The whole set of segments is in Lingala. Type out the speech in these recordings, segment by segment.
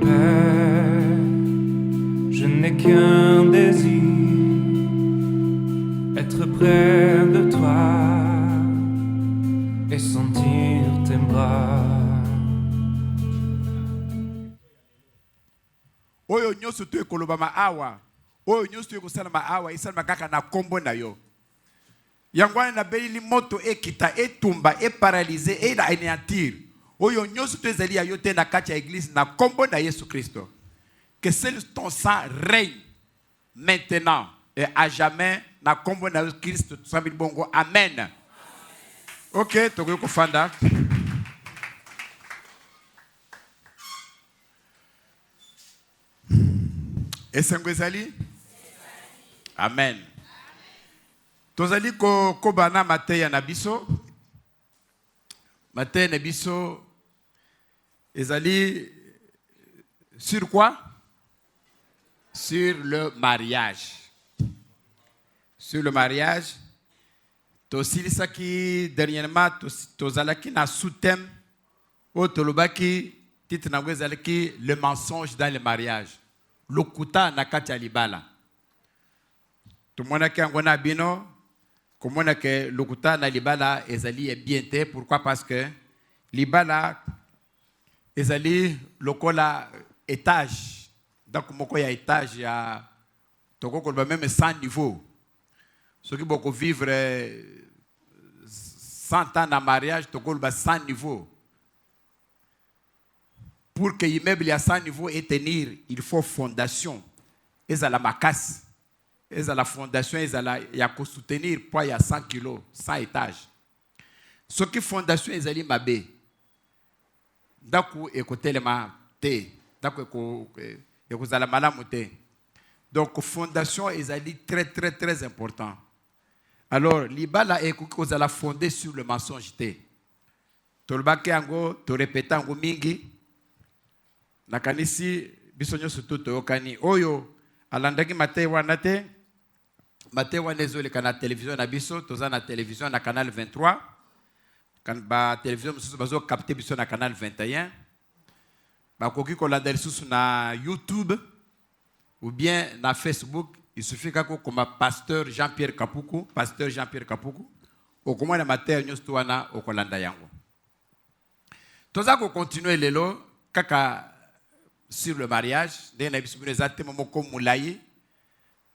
Père, je n'ai qu'un désir, être près de toi et sentir tes bras. Oyo nyoso tu ekoloba maawa, oyo nyoso tu ekosala maawa, isala kaka na kombo na yo. Yangwana na beili moto ekita, etumba, paralysé, et na anéantir. Oyo nyoso tu ezali ya yo te na kati ya église na kombo na Yesu Christo. Que seul ton sang règne maintenant et à jamais na kombo na Christ tusambili bongo. Amen. Ok, tokoyo kofanda. Esengo ezali? Amen. Tozali ko bana mateya na biso. Mateya na biso ezali sur quoi? Sur le mariage. Sur le mariage. Tosilisaki dernièrement tozalaki na sous-thème o tolobaki titre na ezalaki le mensonge dans le mariage. Lokuta na kati ya libala. Tumonaki yango na bino komona ke lokuta na libala ezali bien te. Pourquoi? Parce que libala ezali lokola étage. Donc moko ya étage ya toko koloba même 100 niveaux. Ceux qui vont vivre 100 ans en mariage, toko koloba 100 niveaux. Pour que l'immeuble à 100 niveaux et tenir, il faut fondation. Et ça la macasse. Et ça la fondation, et ça la ya ko soutenir poids ya 100 kilos, 100 étages. Ce qui fondation est ali mabe. Daku écoutez le ma te. Daku eko zala malamu te. Donc fondation est ali très très très important. Alors libala eko zala fondé sur le mensonge te. Tolbaki ango, to répéter ango mingi. Nakanisi biso nyoso toyokani oyo alandaki Mateyo wana te. Mateyo wana ezoleka na télévision na biso, toza na télévision na canal 23. Kan ba télévision mosusu bazo capter biso na canal 21. Bakoki kolanda lisusu na YouTube ou bien na Facebook. Il suffit kako koma pasteur Jean-Pierre Kapuku, pasteur Jean-Pierre Kapuku. Okomona Mateyo nyoso wana okolanda yango. Toza ko continuer lelo kaka sur le mariage,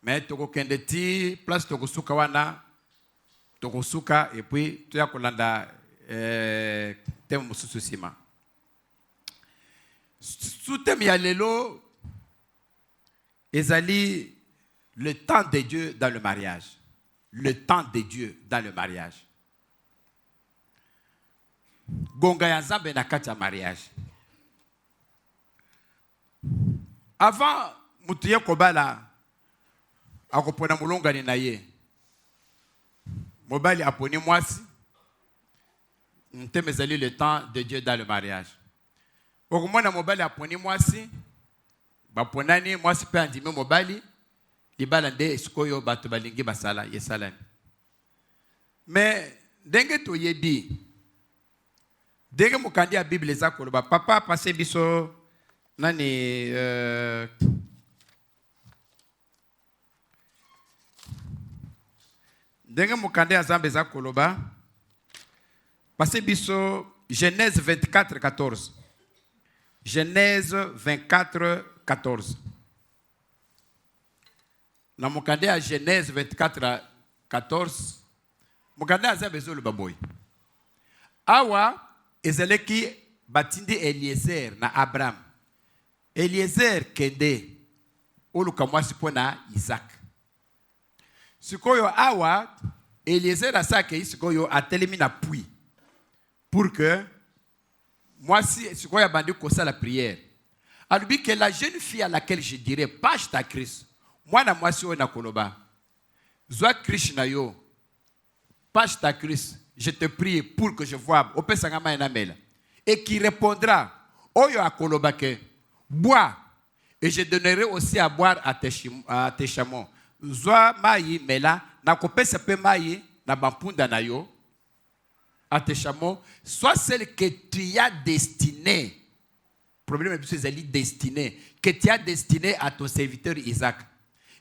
mais toko kendeti place toko suka wana toko suka et puis tu as kolanda thème mususu sima. Sous thème ya lelo ezali le temps de Dieu dans le mariage. Le temps de Dieu dans le mariage. Gonga ya Nzambe na kati ya mariage. Avant mutuye kobala akopona mulongani na ye mobali aponi mwasi nteme ezali le temps de Dieu dans le mariage. Okomona mobali aponi mwasi baponani mwasi pe andime mobali libala nde esikoyo bato balingi basala yesalani. Mais ndenge toyebi ndenge mukandi ya Bible eza koloba papa pase biso nani ndenge mukande ya Nzambe za koloba pase biso Genèse 24:14. Genèse 24:14. Na mukande ya Genèse 24:14 mukande ya Nzambe zoloba boy. Awa ezeleki batindi Eliezer na Abraham. Eliezer kende oluka mwasi pona Isaac. Sikoyo awa Eliezer asake sikoyo atelemi na puits pour que mwasi sikoyo bandi kosa la prière. Alubi que la jeune fille à laquelle je dirais pas ta Christ. Moi na mwasi o na koloba. Zwa Krishna yo. Pas ta Christ. Je te prie pour que je vois opesanga na mela. Et qui répondra oyo akoloba ke bois, et je donnerai aussi à boire à tes chameaux. Zwa maï mela, na kopesa pe maï na bampunda na yo, à tes chameaux, soit celle que tu as destinée problème est que tu destiné, que tu as destiné à ton serviteur Isaac.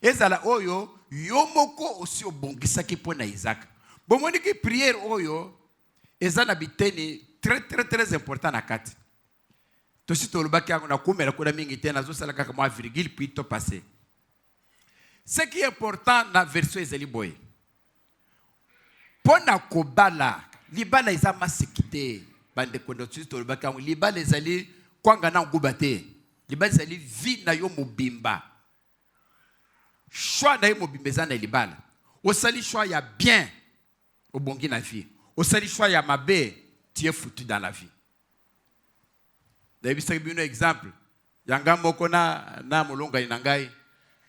Et ça oyo, yomoko aussi au bon qui pona Isaac. Bon, moi, que prière oyo, et ça n'habiteni très très très important à Kati. To si to lobaki na kumela kuna mingi tena zo sala kaka moi virgule puis to passer. Ce qui est important dans la version ezali boy. Pona kobala, libala izama sekite bande kondo to si to lobaki libala ezali kwanga na ngubate. Libala ezali vi na yo mobimba. Choix na yo mobimba za na libala. Osali choix ya bien au bongi na vie. Osali choix ya mabe, tu es foutu dans la vie. D'ailleurs, c'est un exemple. Yanga moko na molonga inangai.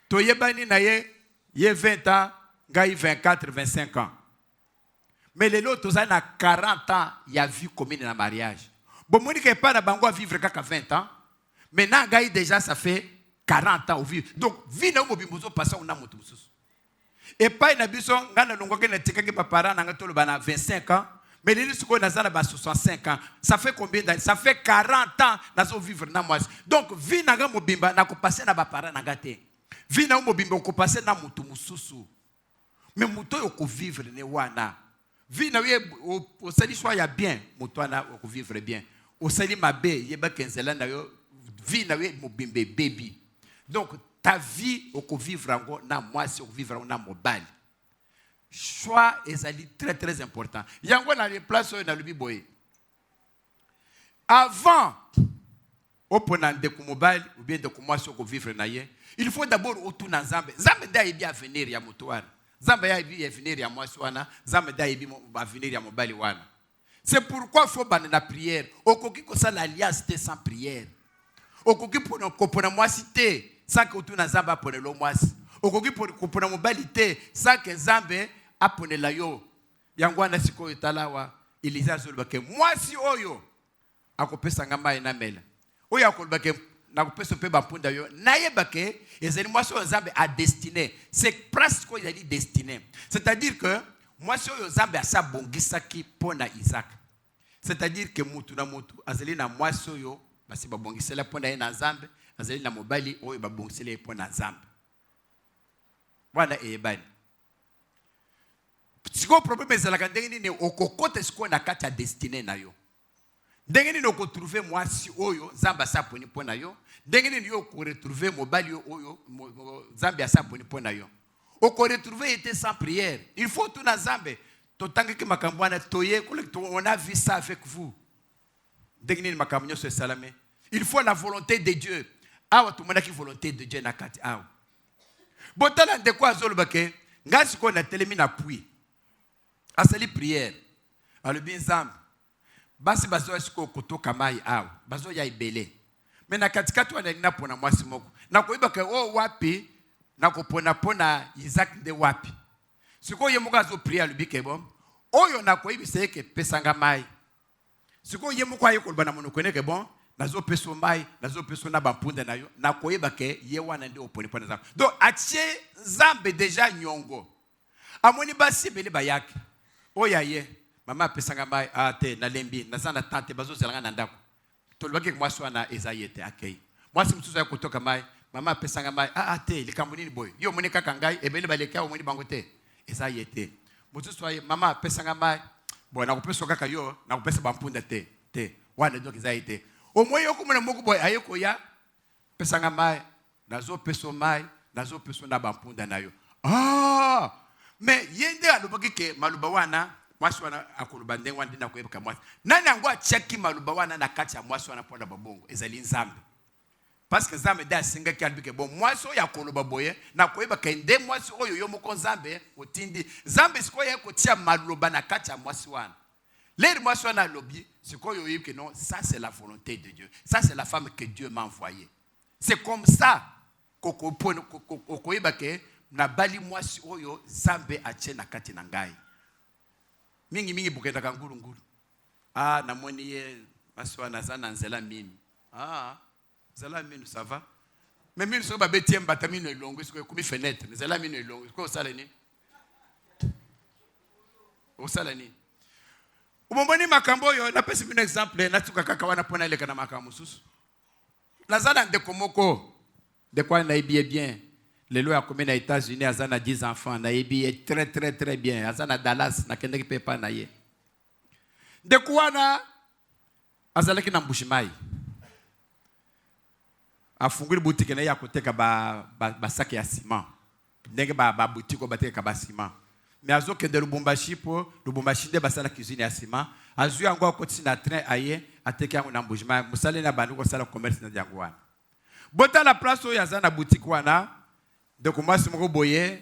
Toyebani na ye 20 ans, ngai 24, 25 ans. Mais les autres, ils ont 40 ans, il y a vie commune dans le mariage. Bon, moi, je ne sais pas à vivre qu'à 20 ans. Maintenant, ngai déjà, ça fait 40 ans au vivre. Donc, vie na mobimbozo passe on a moto. Et pas une abusson, ngana longo ke na tikaki papara na ngatolo bana 25 ans. Mais les gens qui ont 65 ans, ça fait combien d'années? Ça fait 40 ans que vivre dans moi. Donc, vie na mobimba na ko passer na bapara na gate. Vie na mobimba ko passer na mutu mususu. Mais muto yo ko vivre ne wana. Vie na o sali soit ya bien, muto na ko vivre bien. O sali mabe, yeba kenzela na yo vie na we mobimbe baby. Donc, ta vie au ko vivre ngo na moi si au vivre na mobile. Choix est très très important. Il y a encore les places dans le Bible. Avant, au point de mobile ou bien de commencer à vivre naïe, il faut d'abord autour dans Zambé. Zambé d'ailleurs bien venir ya motoana. Zambé d'ailleurs venir ya moi soana. Zambé d'ailleurs bien venir ya mobile wana. C'est pourquoi il faut banner la prière. Au coquille que ça l'alliance sans prière. Au coquille pour nous moi citer sans que autour dans Zambé pour le mois. Au coquille pour nous mobilité sans que Zambé apone la yo yangwana siko italawa iliza zolbake mwasi oyo akopesa ngamba ina mela oyo akolbake na kopesa pe bapunda yo naye bake ezeli mwasi oyo Nzambe a destiné c'est presque il a dit destiné, c'est-à-dire que mwasi oyo Nzambe asa bongisaki pona Isaac, c'est-à-dire que mutu na mutu azeli na mwasi oyo basi babongisela pona na Nzambe azeli na mobali oyo babongisela pona Nzambe wana ebani. Siko problème ezalaka ndenge nini okokota siko na kati ya destiné na yo. Ndenge nini okotrouver mwasi oyo Nzambe asaponi pona yo. Ndenge nini yo okoretrouver mobali oyo Nzambe asaponi pona yo. Okoretrouver était sans prière. Il faut tout na Nzambe. Totanga ki makambo wana toye on a vu ça avec vous. Ndenge nini makambo nyoso esalame. Il faut la volonté de Dieu. Awa tumona ki volonté de Dieu na kati awa. Botala ndeko azolobake ngasi ko na telemi na pui. Asali prière. Alors bien Nzambe. Basi bazo esiko kotoka mai awa. Bazo ya ibele. Mais na katikati wana nina pona mwasi moko. Na koiba ke wapi na kopona pona Isaac de wapi. Siko ye moko azo prière lubike bon. Oyo na koibi seke pesanga mai. Siko ye moko ayo kolba na monoko ne ke bon. Nazo peso mai, nazo peso na bampunda na yo. Na koiba ke ye wana nde oponi pona Nzambe. Donc atie Nzambe déjà nyongo. Amoni basi bele bayaki. Oya ye, mama pesanga mai ate na lembi, na sana tante bazo zelanga na ndako. Tolobaki mwasi wana ezayete akei. Mwasi msusu ya kutoka mai, mama pesanga mai ate likambo nini boy. Yo moni kaka ngai ebele baleka o moni bangote. Ezayete. Msusu aye mama pesanga mai, boy na kupeso kaka yo, na kupesa bampunda te. Wana donc ezayete. O moyo kumuna moko boy ayeko ya pesanga mai, nazo peso mai, nazo peso na bampunda na yo. Mais yende alobaki ke maluba wana mwasi wana akoloba ndenge wana ndina koyeba mwasi nani angwa cheki maluba wana na kati ya mwasi wana pona babongo ezali Nzambe parce que Nzambe da singa ki alobike bon mwasi oyo akoloba boye na koyeba ke nde mwasi oyo yo moko Nzambe otindi Nzambe sikoyo ekotia maluba na kati ya mwasi wana lere mwasi wana alobi sikoyo yoyeba ke non ça c'est la volonté de Dieu, ça c'est la femme que Dieu m'a envoyée, c'est comme ça koyeba ke na bali mwasi oyo Nzambe atie na kati na ngai mingi bukenda kanguru na moni ye maswa na zana nzela mimi nzela mimi ça va mais mimi so ba betie mbata mimi elongo siko kumi fenêtre nzela mimi elongo siko osala ni umomoni makambo yo na pesi un exemple na tuka kaka wana pona ile kana makambo susu Lazana de Komoko, de quoi on a bien. Les lois comme aux États-Unis, Azana 10 enfants, Naïbi est très très très bien. Azana Dallas, na kende qui peut pas naïe. De quoi na Azala qui n'embouchimai. A funguri boutique na ya côté ka ba sac ya ciment. Ndenge ba boutique ko bateka ka ba ciment. Mais azo kende Lubumbashi po Lubumbashi de basala cuisine ya ciment. Azu yango akoti na train aye ateke yango na embouchimai. Musale na bandu ko sala commerce na jangwana. Bota la place o yazana boutique wana. Donc moi si moko boye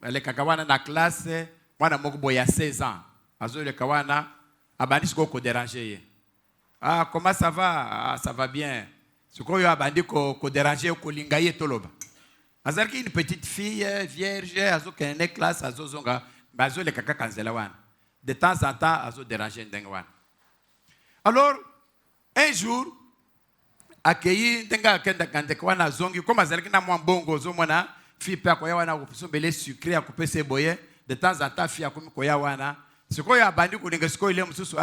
le kakawana na classe mwana moko boye à 16 ans azo le kawana abandi ko déranger. Ah comment ça va? Ah ça va bien. Ce qu'on a abandi ko déranger ko lingaye toloba. Azarki une petite fille vierge azo kene classe azo zonga bazo le kaka kanzela wana. De temps en temps azo déranger ndengwana. Alors un jour accueilli ndenga kenda kande kwana zongi comme azarki na mwambongo zo mwana fille pe akoya wana kusombele sucré akupe se boye de temps en temps fille akomi koya wana sikoyo abandi kulinga sikoyo ile mususu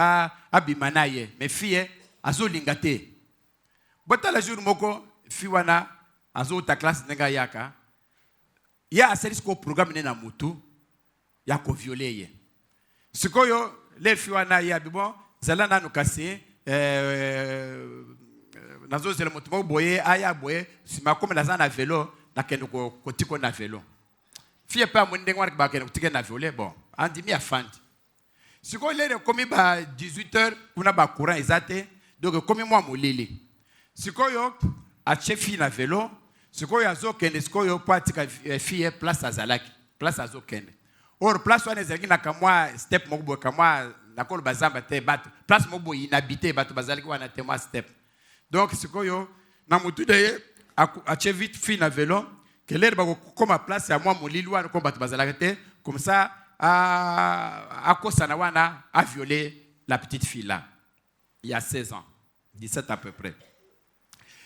abimana ye mais fille azo lingate bota la jour moko fille wana azo ta classe nenga yaka ya aseli siko programme ne na mutu ya ko violer ye sikoyo le fille wana ya bibo zala nanu kasi nazo zela mutu mo boye aya boye sima comme naza na vélo nakendo ko tiko na vélo fie pa mo ndengwa ba kendo tiko na vélo bon andimi afandi siko lere komi ba 18h kuna ba courant ezate donc komi moi molili siko yo a chefi na vélo siko yo azo kende siko yo patika fie place azalaki place azo kende or place wana ezalaki na kamwa step mo bo kamwa nakolo bazamba te bato place mo bo inhabité bato bazalaki wana te moi step donc siko yo na mutu de a vite fini na vélo que l'air ba comme à place à moi mon lilou comme bat bazalate comme ça a kosana wana a violé la petite fille là il y a 16 ans 17 à peu près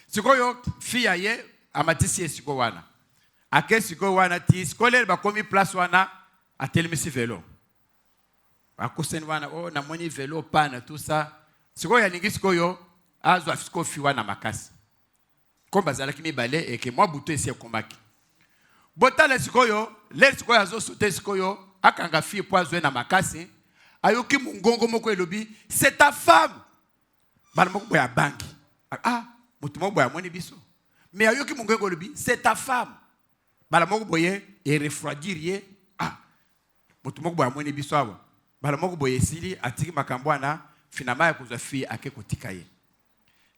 sikoyo fille aye amatisi siko wana ake siko wana ti siko l'air ba comme place wana a telemisi vélo a kosana wana oh na moni vélo pana tout ça sikoyo ya ningi sikoyo azo afiko fille wana makasi comme bazalaki mibale et que moi buto esi komaki botala sikoyo le sikoyo azo sauter sikoyo akanga fille po azwe na makasi ayoki mungongo moko elobi c'est ta femme bana moko boya banki mutu moko boya moni biso mais ayoki mungongo elobi c'est ta femme bana moko boye et refroidir ye mutu moko boya moni biso awa bana moko boye sili atiki makambo na finalement ya kozwa fille ake kotika ye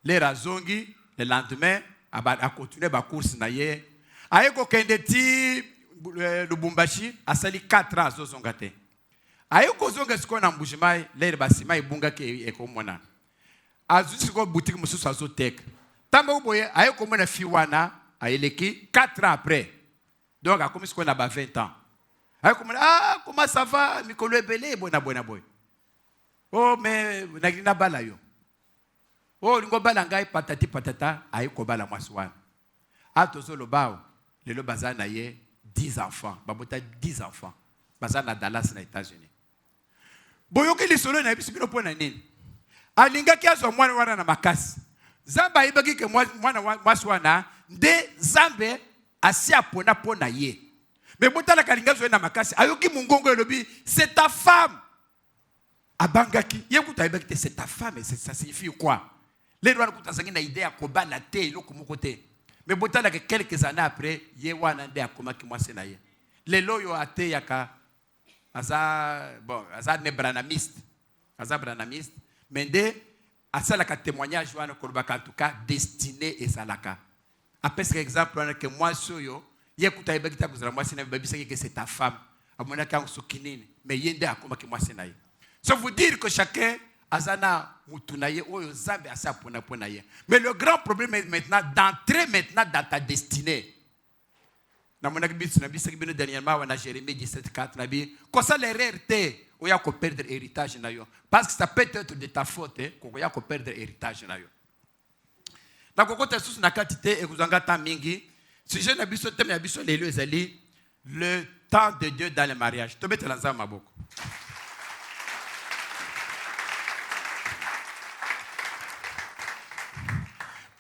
le razongi le lendemain a continué ba course na ye ayeko kende ti Lubumbashi asali 4 ans azozonga te ayeko zonga siko na mbujimai le basima ibunga ke ekomona azusiko boutique mususu azotek tamba uboye ayeko mona fiwana ayeleki 4 ans après donc akomi siko na ba 20 ans ayeko mona comment ça va mikolo ebele bona boy oh mais na bala yo oh lingo bala ngai patati patata ayeko bala mwaswana atozo lobao lelo bazana ye 10 enfants babota 10 enfants bazana Dallas na États-Unis boyoki lisolo na biso bino pona nini alinga kiazo mwana wana na makasi zamba ibaki ke mwana mwaswana nde zambe asia pona ye mais botala kalinga zo na makasi ayoki mungongo elobi c'est ta femme abangaki yekuta ibaki c'est ta femme et ça signifie quoi les droits de na idée ya kobala te eloko moko te mais botala que quelques années après ye wana nde akomaki mwasi na ye lelo yo ate yaka aza ne branamiste mais nde asalaka témoignage wana kolobaka en tout cas destiné ezalaka apesaka exemple wana que mwasi oyo ye kuta ibaki ta kozala mwasi na babisaki que c'est ta femme amonaka yango soki nini mais ye nde akomaki mwasi na ye ça veut dire que chacun azana mutunaye oyo zambe asa pona ye mais le grand problème est maintenant d'entrer maintenant dans ta destinée na monaki biso na bisaki bino dernièrement wana Jérémie 17:4 na bi ko ça l'erreur te oya ko perdre héritage na yo parce que ça peut être de ta faute ko ya ko perdre héritage na yo na kokota susu na katite ekuzanga ta mingi sujet na biso thème ya biso lelo ezali le temps de Dieu dans le mariage to betela nzamba maboko.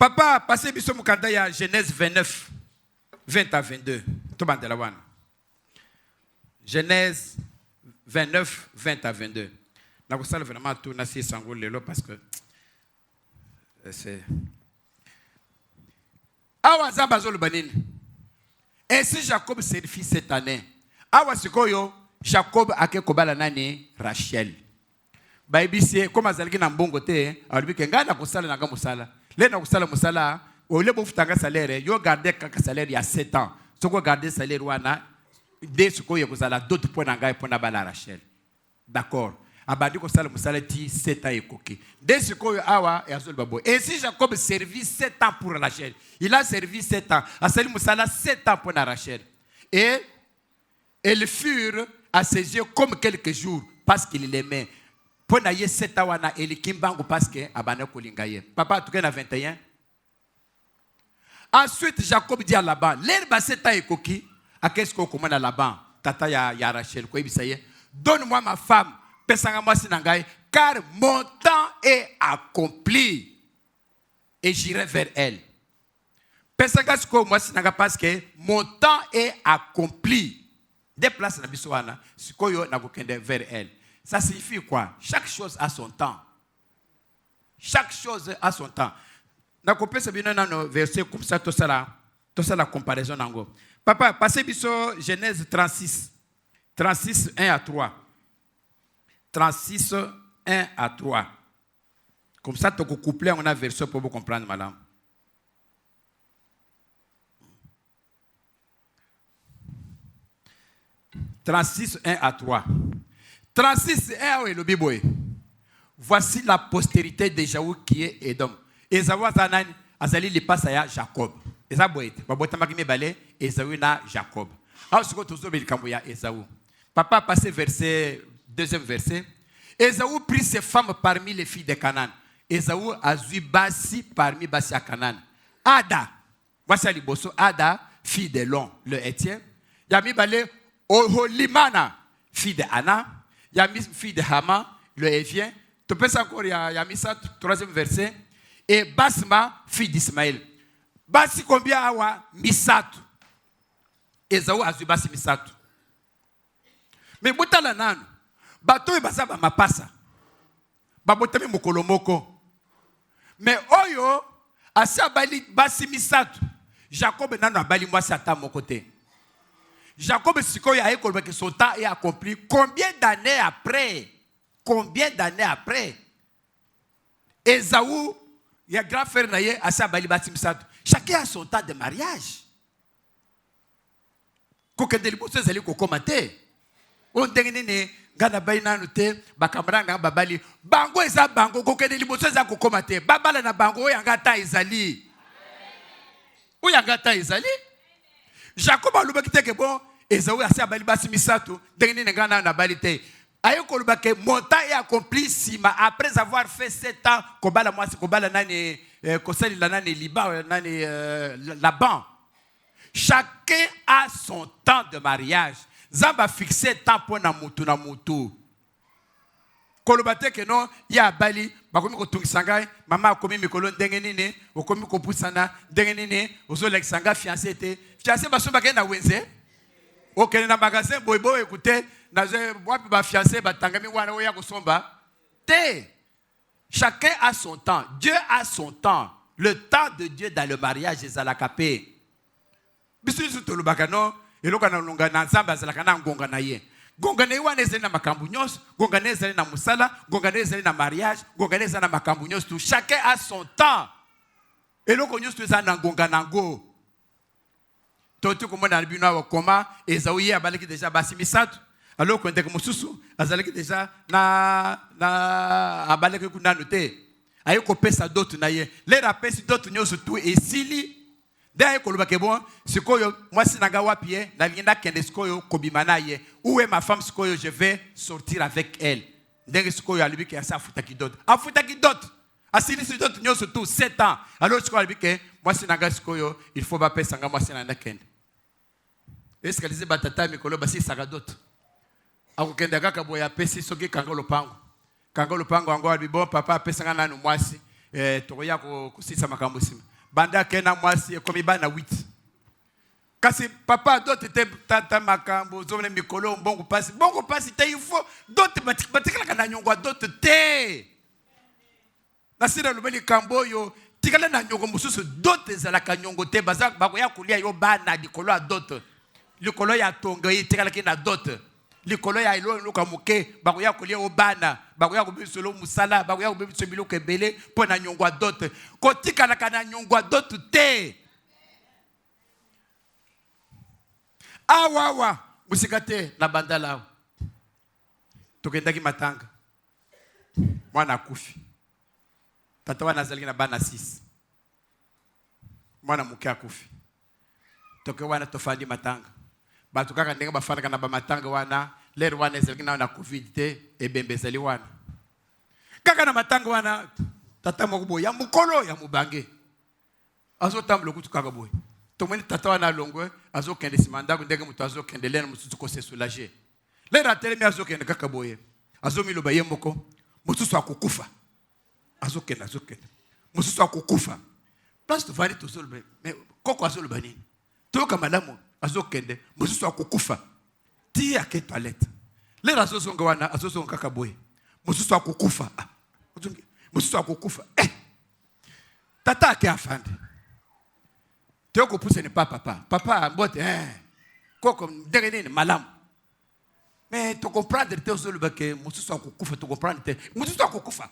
Papa, passez biso mukanda ya Genèse 29, 20 à 22. Tobandela wana. Genèse 29, 20 à 22. Je vais vraiment tout nasi sango lelo parce que c'est. Awa zamba zolo banini. Ainsi Jacob servit cette année. Awa sikoyo Jacob ake kobala nani Rachel. Baibisi comme azalaki na mbongo te, alibike ngana kusala na musala. Le na kusala musala, o le bofutanga salaire, yo garder kaka salaire il y a 7 ans. Soko garder salaire wana de sikoyo kusala d'autres points na ngai pona bala Rachel. D'accord. Abadi ko sala musala ti 7 ans ekoki. De sikoyo awa et azol babo. Et si Jacob servit 7 ans pour Rachel, il a servi 7 ans. Asali musala 7 ans pour Rachel. Et elles furent à ses yeux comme quelques jours parce qu'il l'aimait. Pour naye 7 ans wana elikimbangu parce que abana kolingaye. Papa tout na 21. Ensuite Jacob dit à Laban, l'herbe 7 ans ekoki, a qu'est-ce qu'on commande à Laban? Tata ya Rachel ko ibisaye. Donne-moi ma femme. Car mon temps est accompli et j'irai vers elle. Parce que mon temps est accompli. Déplace la bisouana, vers elle. Ça signifie quoi? Chaque chose a son temps. Chaque chose a son temps. Na kopé c'est bien dans verset comme ça tout ça la comparaison nango. Papa, passez biso Genèse 36. 36 1 à 3. 36, 1 à 3. Comme ça, tu peux coupler, on a version pour vous comprendre, madame. « 36, 1 à 3. 36, 1 à le Biboé. Voici la postérité d'Ésaü qui est Édom. Ésaü azali li passe à Jacob. Ésaü Ésaü na Jacob. Alors, ce que tu as dit, Ésaü. Papa, passez verset. Deuxième verset. Ésaü prit ses femmes parmi les filles de Canaan. Ésaü a eu Bassi parmi Bassi à Canaan. Ada. Voici à Liboso. Ada, fille de Lon, le Hétien. Yami Balé, Oholimana, fille de Anna. Yami, fille de Hama, le Hévien. Tu peux encore, Yami ça, troisième verset. Et Basma, fille d'Ismaël. Bassi combien awa? Misatu. Ésaü a eu Bassi Misatu. Mais Boutala Nanu. Bato basa ba mapasa. Babotami mokolo moko. Mais oyo asa bali basi misatu. Jacob nano abali mwasi ata mokote. Jacob sikoyo a école que son temps est accompli. Combien d'années après? Combien d'années après? Ésaü, il y a grand frère naye asa bali basi misatu. Chacun a son temps de mariage. Kokendeli boso zali ko commenter. On dengenene gana baina nute bakamranga babali bango eza bango kokende liboso eza kokomate babala na bango oyangata ezali oyangata ezali Jacob alobaki te ke bon Ésaü asa bali basi misatu dengenene gana na balite ayo koloba ke mon temps est accompli sima après avoir fait 7 ans kobala mwasi kobala nani kosali la nani liba nani Laban. Chacun a son temps de mariage. Zamba fixé temps pour na mutu. Kolobate ke non ya bali bakomi ko tungisanga mama komi mikolo ndenge nini okomi ko pusana ndenge nini ozo lexanga fiancé te fiancé baso bakenda wenze okene na magasin boybo écoutez na je wapi ba fiancé batangami wana oya kosomba te. Chacun a son temps. Dieu a son temps. Le temps de Dieu dans le mariage est à la capé. Bisu to lobakano eloka na longa na nzamba zalaka na ngonga na ye. Ngonga na wana ezali na makambu nyonso, ngonga na ezali na musala, ngonga na ezali na mariage, ngonga na ezali na makambu nyonso tout. Chacun a son temps. Eloko nyonso ezali na ngonga nango. Toti komona bino wa koma Ésaü ye abalaki déjà basi misatu. Alors ko ndeke mususu azalaki déjà na abalaki kunanu te. Ayeko pesa d'autres na ye. Les rapesi d'autres nyonso tout esili. D'ailleurs, quand on bon, c'est que moi si naga wapie, na linda kende sikoyo kobimana ye. Où est ma femme sikoyo? Je vais sortir avec elle. D'ailleurs, sikoyo alibi ke asa afutaki d'autres. Afutaki d'autres. Asili si d'autres nyo surtout 7 ans. Alors sikoyo alibi ke moi si naga sikoyo, il faut pas pesa nga moi si nanda kende. Est-ce que les batata mikolo basi saga d'autres? Ako kende kaka boya pesi soki kangolo pango. Kangolo pango ango alibi bon papa pesa nga nanu mwasi. Tokoya ko kusisa makambo sima. banda kena mwasi ekomi bana 8 kasi papa d'autres te tata makambo zomene mikolo bongo pasi te il faut d'autres batikala na nyongo d'autres te nasira lobeli kambo yo tikala na nyongo mususu d'autres zalaka nyongo te baza bakoya kulia yo bana likolo a d'autres likolo ya tonga yi tikala ki na d'autres likolo ya ilo luka muke bakoya kulia yo bana bakoya kubisolo musala bakoya kubisolo biloko ebele po na nyongo d'autres ko tikala kana nyongo d'autres te awa musikate na bandala tokendaki matanga mwana akufi tata wana azalaki na bana 6 mwana muke akufi toke wana tofandi matanga bato kaka ndenge bafandaka na bamatanga wana lero wana ezalaki na covid te ebembe ezali wana kaka na matanga wana tata moko boye ya mukolo ya mubange azotambola kutu kaka boye tomoni tata wana alongwe azokende nsima ndako ndenge moto azokende lena mosusu kose soulager lero atelemi azokende kaka boye azomiloba ye moko mosusu akokufa azokende mosusu akokufa place tovandi tozoloba mais koko azoloba nini toyoka malamu azokende mosusu akokufa ti ake toilette lero azozonga wana azozonga kaka boye mosusu akokufa mosusu akokufa tata ake afande tu ko pousse ne pas papa mbote koko ndenge nini malamu mais tu comprendre te ozoloba ke mosusu akokufa tu comprendre te mosusu akokufa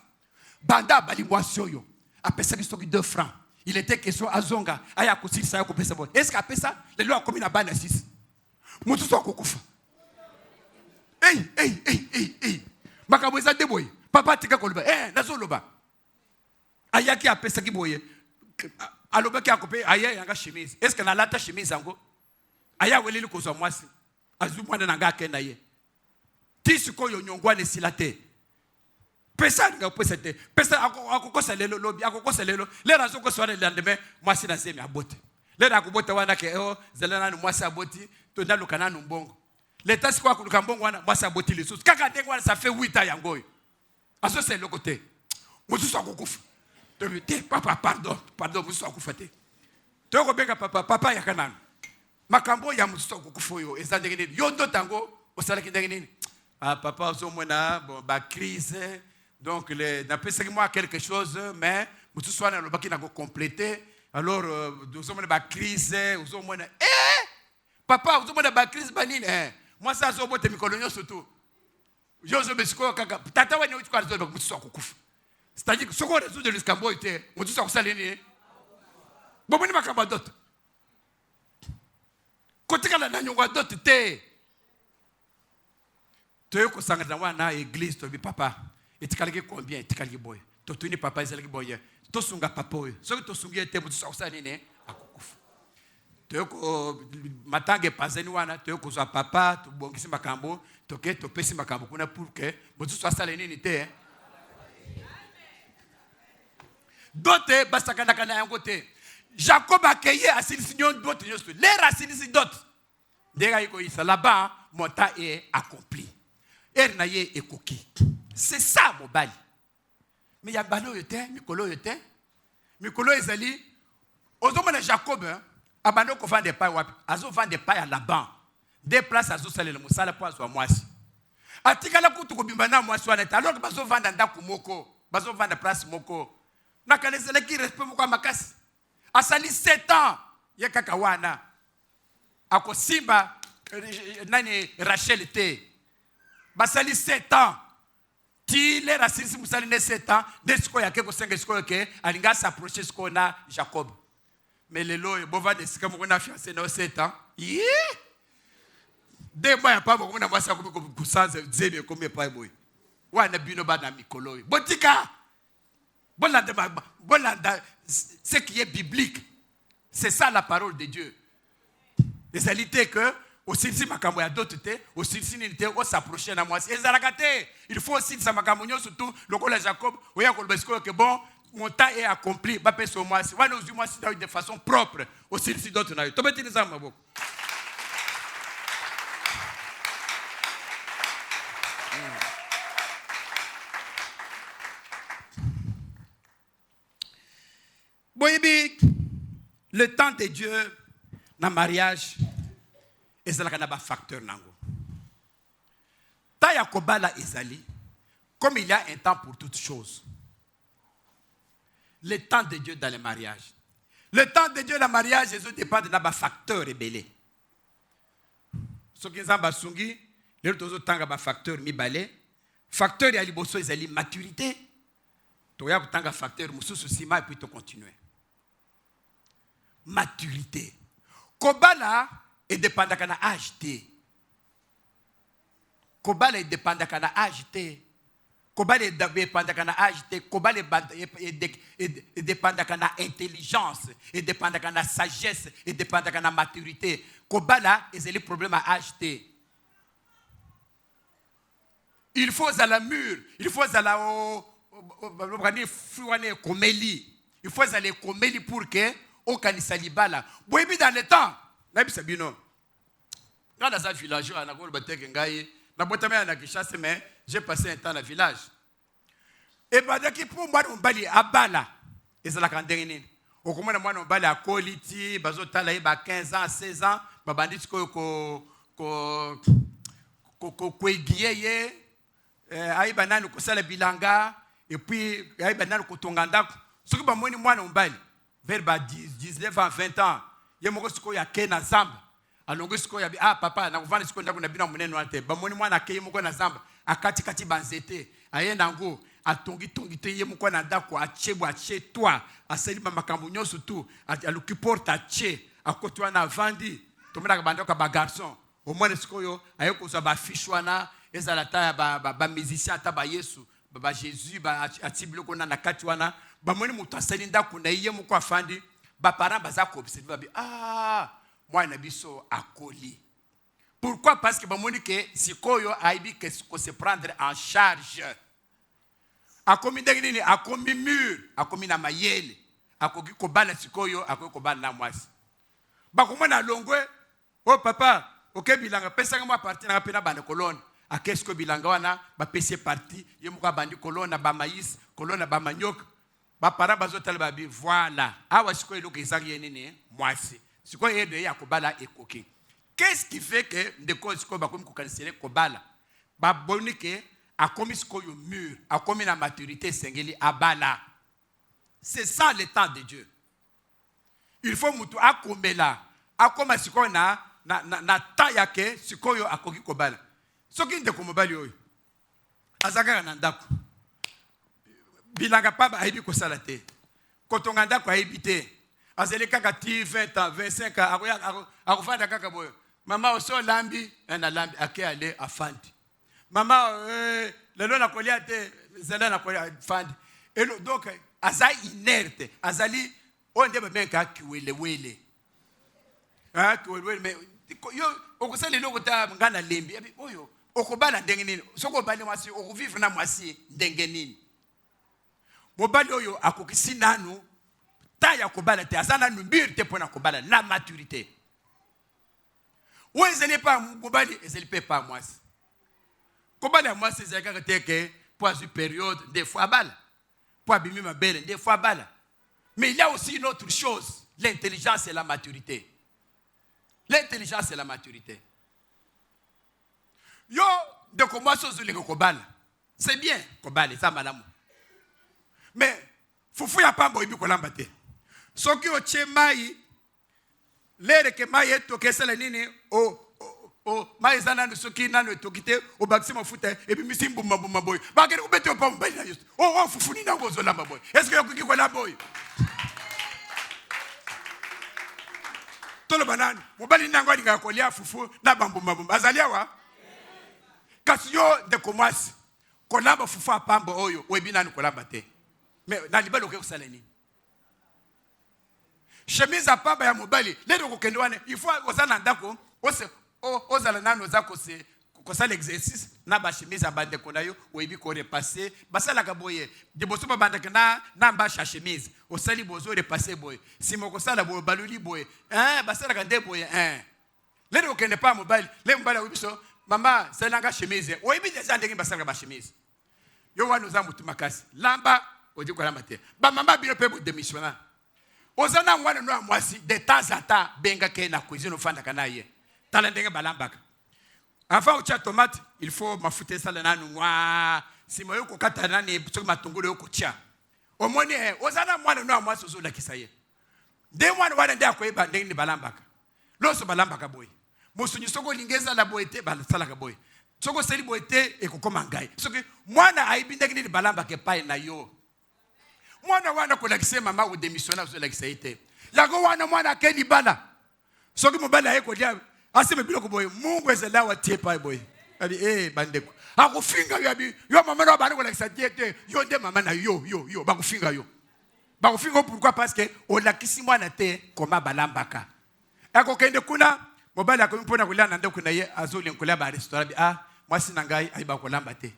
banda bali mwasi oyo apesaki soki 2 francs il était question azonga aya kosilisa ya kopesa bote est-ce qu'apesa lelo akomi na bana 6 mosusu akokufa makambo eza nde boye papa tika koloba nazoloba ayaki apesaki boye alobaki akope aya yanga chemise est-ce que nalata chemise yango aya weleli kozwa mwasi azu mwana nanga akenda ye ti sikoyo nyongwana esila te pesa nga pesa te pesa akokosa lelo lobi akokosa lelo lero azokosa wana lendemain mwasi na zemi abote lero akobota wana ke zelana mwasi aboti to ndaluka nanu mbongo leta sikwa kuluka mbongo wana mwasi aboti lisusu kaka ndengo wana ça fait 8 ans yango yo aso c'est le côté mosusu akokufa te papa pardon mosusu akufa te toko benga papa ya kanana makambo ya mosusu akokufa yo eza ndenge nini yo ndo tango osalaki ndenge nini papa ozomona bon ba crise donc napesaki moi quelque chose mais mosusu wana alobaki na compléter alors ozomona ba crise ozomona papa ozomona ba crise banini moi ça azobote mikolo nyonso tu yozo besiko kaka tata wana uti kwa zoba mosusu akokufa c'est-à-dire que ce qu'on résout de l'escambo était mosusu akosalini bomoni makambo d'autres kotikala na nyongo d'autres te toyo kosangana wana église tobi papa etikalaki combien etikalaki boye totuni papa ezalaki boye tosunga papa oyo soki tosungi ete mosusu akosalini akokufa toyo ko matanga epazeni wana toyo kozwa papa tobongisi makambo toke topesi makambo kuna pour que mosusu asala nini te dote basakanaka na yango te Jacob akeye asilisi d'autres nyonso lera asilisi d'autres ndenge ikoyisa là-bas mon temps est accompli na ye ekoki c'est ça mobali mais ya balo yote mikolo ezali ozomona Jacob abando ko vendre pas wapi azo vendre pas à Laban des places azo salela musala po azwa mwasi atikala kutu kobimba na mwasi wana alors que bazo vendre ndako moko bazo vendre place moko nakanezela ki respect moko makasi asali 7 ans ye kaka wana akosimba nani Rachel te basali 7 ans ti le rasilisi musali ne 7 ans desiko yake ko senga siko yake alinga s'approcher siko na Jacob mais lelo bova desika moko na fiancé na 7 ans de mois ya pa moko na mwasa ko kusanza zebe ko me pa boy wana bino ba na mikolo botika bolanda ce qui est biblique c'est ça la parole de Dieu les réalités que aussi si makambo ya d'autres te aussi si nité o s'approcher na moi ezalaka te il faut aussi sa makambo nyonso surtout lokola Jacob oya ko besko que bon mon temps est accompli ba peso moi si wana uzi moi si de façon propre aussi si d'autres na to beti nzamba boko boyebi le temps de Dieu dans le mariage, et c'est là qu'on a un facteur. Tant ya kobala ezali, comme il y a un temps pour toutes choses. Le temps de Dieu dans le mariage. Le temps de Dieu dans le mariage, Jésus dépend de un facteur rebelle. Ce qui est en sungi, les autres temps un facteur mibale. Facteur ya liboso ezali maturité. Tu as un facteur mususu sima et puis tu continues. Maturité. Kobala est dépendant de l'âge. Kobala est dépendant de l'âge. Kobala est dépendant de l'âge. Kobala est dépendant de l'intelligence, est dépendant de la sagesse, est dépendant de la maturité. Kobala est le problème à acheter. Il faut à la mur, il faut à la il faut aller komeli pour que au kanisa libala. Boyebi dans le temps, na bisa bino. Dans sa village na ko bateke ngai, na botama na Kinshasa mais j'ai passé un temps dans le village. Et badaki pour moi on bali abala. Ezala kandengini. Okomona mwana mbali akoliti bazotala iba 15 ans, 16 ans, babanditi ko egiyeye aiba nani kusala bilanga et puis aiba nani kotonga ndako. Soki ba moni mwana mbali vers 19 ans 20 ans ye moko siko ya ke na zamba alongo siko ya papa na kuvana siko ndako na bina munene wante ba moni mwana ke ye moko na zamba akati kati banzete ayenda ngo atongi te ye moko na ndako ache toi aseli ba makambo nyoso tu aluki porte ache akotwa na vandi tomena banda ka ba garçon au moins siko yo ayeko so ba fichwana ezala ta ba musicien ta ba Yesu ba Jésus ba atibilo kona na kati wana ba moni mutu asali ndako na ye moko afandi ba parents baza ko observer ba mwana biso akoli. Pourquoi? Parce que ba moni ke sikoyo aibi que se prendre en charge. Akomi ndengini akomi mur akomi na mayele akoki ko bala sikoyo akoki ko bala na mwasi. Ba komona longwe papa bilanga pesa ngwa parti na pena bande kolone. A qu'est-ce que bilanga wana ba pese parti ye moko bandi kolone ba maïs kolone ba manioc ba para bazotal ba bi voilà awa siko eloko ezaki nini mwasi siko ede ya kobala ekoki. Qu'est-ce qui fait que ndeko siko ba komi ko cancela kobala ba bonike akomi siko yo mur akomi na maturité sengeli abala. C'est ça le temps de Dieu. Il faut mutu akomela akoma siko na ta yake siko yo akoki kobala. Soki ndeko mobali oyo azaka na ndako bilanga pa ba aibi ko sala te kotonga ndako aibi te azeli kaka ti 20 ans 25 ans akufanda kaka boyo mama oso lambi na lambi ake ale afandi mama lelo na kolia te zela na kolia afandi elo donc azai inerte azali onde ba menka kiwelewele kiwelewele mais yo okosala loko ta ngana lembi oyo okobala ndenge nini soko bali mwasi okuvivre na mwasi ndenge nini mobali oyo akokisi nanu ta ya kobala te azana numbir te pona kobala la maturité ouais ce n'est pas mobali et ce n'est pas mwasi kobala mwasi c'est que pour une période des fois bala pour abimi mabele des fois bala mais il y a aussi une autre chose, l'intelligence et la maturité. L'intelligence et la maturité. Yo, de commencer sur les kobala. C'est bien, kobala, ça madame. Mais, foufou ya pas boibi kolambate. Soki o chemai, lere ke mai eto kesela nini, mai zana no soki nano etokite, o baksima futa, et puis misimbu mabuma boy. Bagere ubete opa mbali na juste. Foufou ni nango zolamba boy. Est-ce que yokuki kolamba boy? Tolo banani, mobali nango alinga kolia fufu na bambu mabumba. Azalia wa? Kasi yo de komasi, kolamba fufu apambo oyo, webi nani kolamba te. Mais na libalo ke kusala nini? Chemise apamba ya mobali, lero kokendo wane, il faut ozana ndako, ozala nano zako se kosala exercice na ba chemise abande konayo, webi ko repasser, basala ka boye. De boso ba bande kana na ba chemise. Osali bozo repasser boye. Si moko sala boye baluli boye. Basala ka nde boye. Lero kokende pa mobali, le mobali wibiso, mama selanga chemise. Webi déjà ndenge basala ba chemise. Yo wana za mutu makasi. Lamba odi ko lamba te. Ba mama bino pe bo démissionnant. ozana mwana no mwasi de temps en temps benga ke na cuisine ofanda kanaye tala ndenge balambaka avant ucha tomate il faut mafuta sala nanu mwa simo yoko kata nani soki matungulu yoko tia omoni ozana mwana no mwasi ozola kisaye de mwana wana nda koyeba ndenge ni balambaka loso balambaka boy mosunyi soko lingeza la boyete balasala ka boy soko seli boyete ekokoma ngai soki mwana aibi ndenge ni balambaka epai na yo mwana wana kolakisa mama ou démissionnaire zolakisa ite yako wana mwana akeli bala soki mobala yeko dia aseme biloko boy mungu ezela wa tie pa boy abi bandeko akufinga yo abi yo mama no bana kolakisa diete yo nde mama na yo bakufinga yo bakufinga pourquoi parce que olakisi mwana te koma balambaka akokende kuna mobala ko mpona kulana ndeko na ye azoli nkola ba restaurant mwasi na ngai aiba kolamba te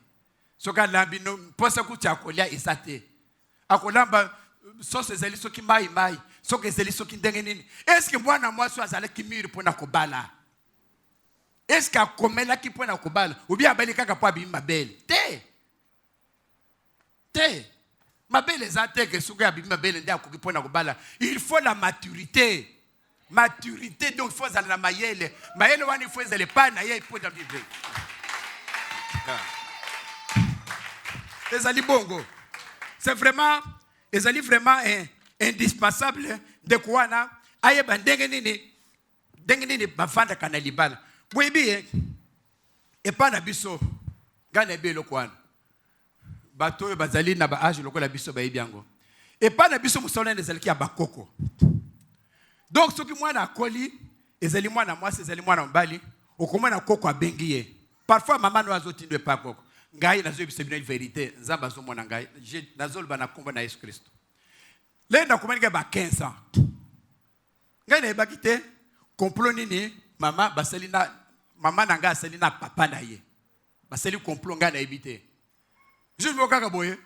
soka lambi no posa kucha kolia isate akolamba sauce ezali soki mai soki ezali soki ndenge nini est-ce que mwana mwasi azala kimiri pona kobala est-ce que akomela ki pona kobala ou bien abali kaka po abi mabele te mabele zate ke soki abi mabele ndia ko pona kobala il faut la maturité donc il faut zala na mayele wani il faut zala pa na ye po da vivre ezali bongo. C'est vraiment indispensable de quoi na aye bandenge nini bafanda kana libala. Boyebi e pa na biso gana belo kwana. Bato bazali na ba age lokola biso ba yebiango. E pa na biso musona ezali ki abakoko. Donc soki mwana akoli ezali mwana mwasi ezali mwana mbali okomana koko abengiye. Parfois maman no azotindwe pa koko. Ngai nazo bisebina vérité nzamba zo mona ngai nazol bana komba na Yesu Kristo lenda komanika ba 15 ans ngai na bakite complot nini mama baselina mama nanga aselina papa na ye baseli complot ngai na ebité je me kaka boye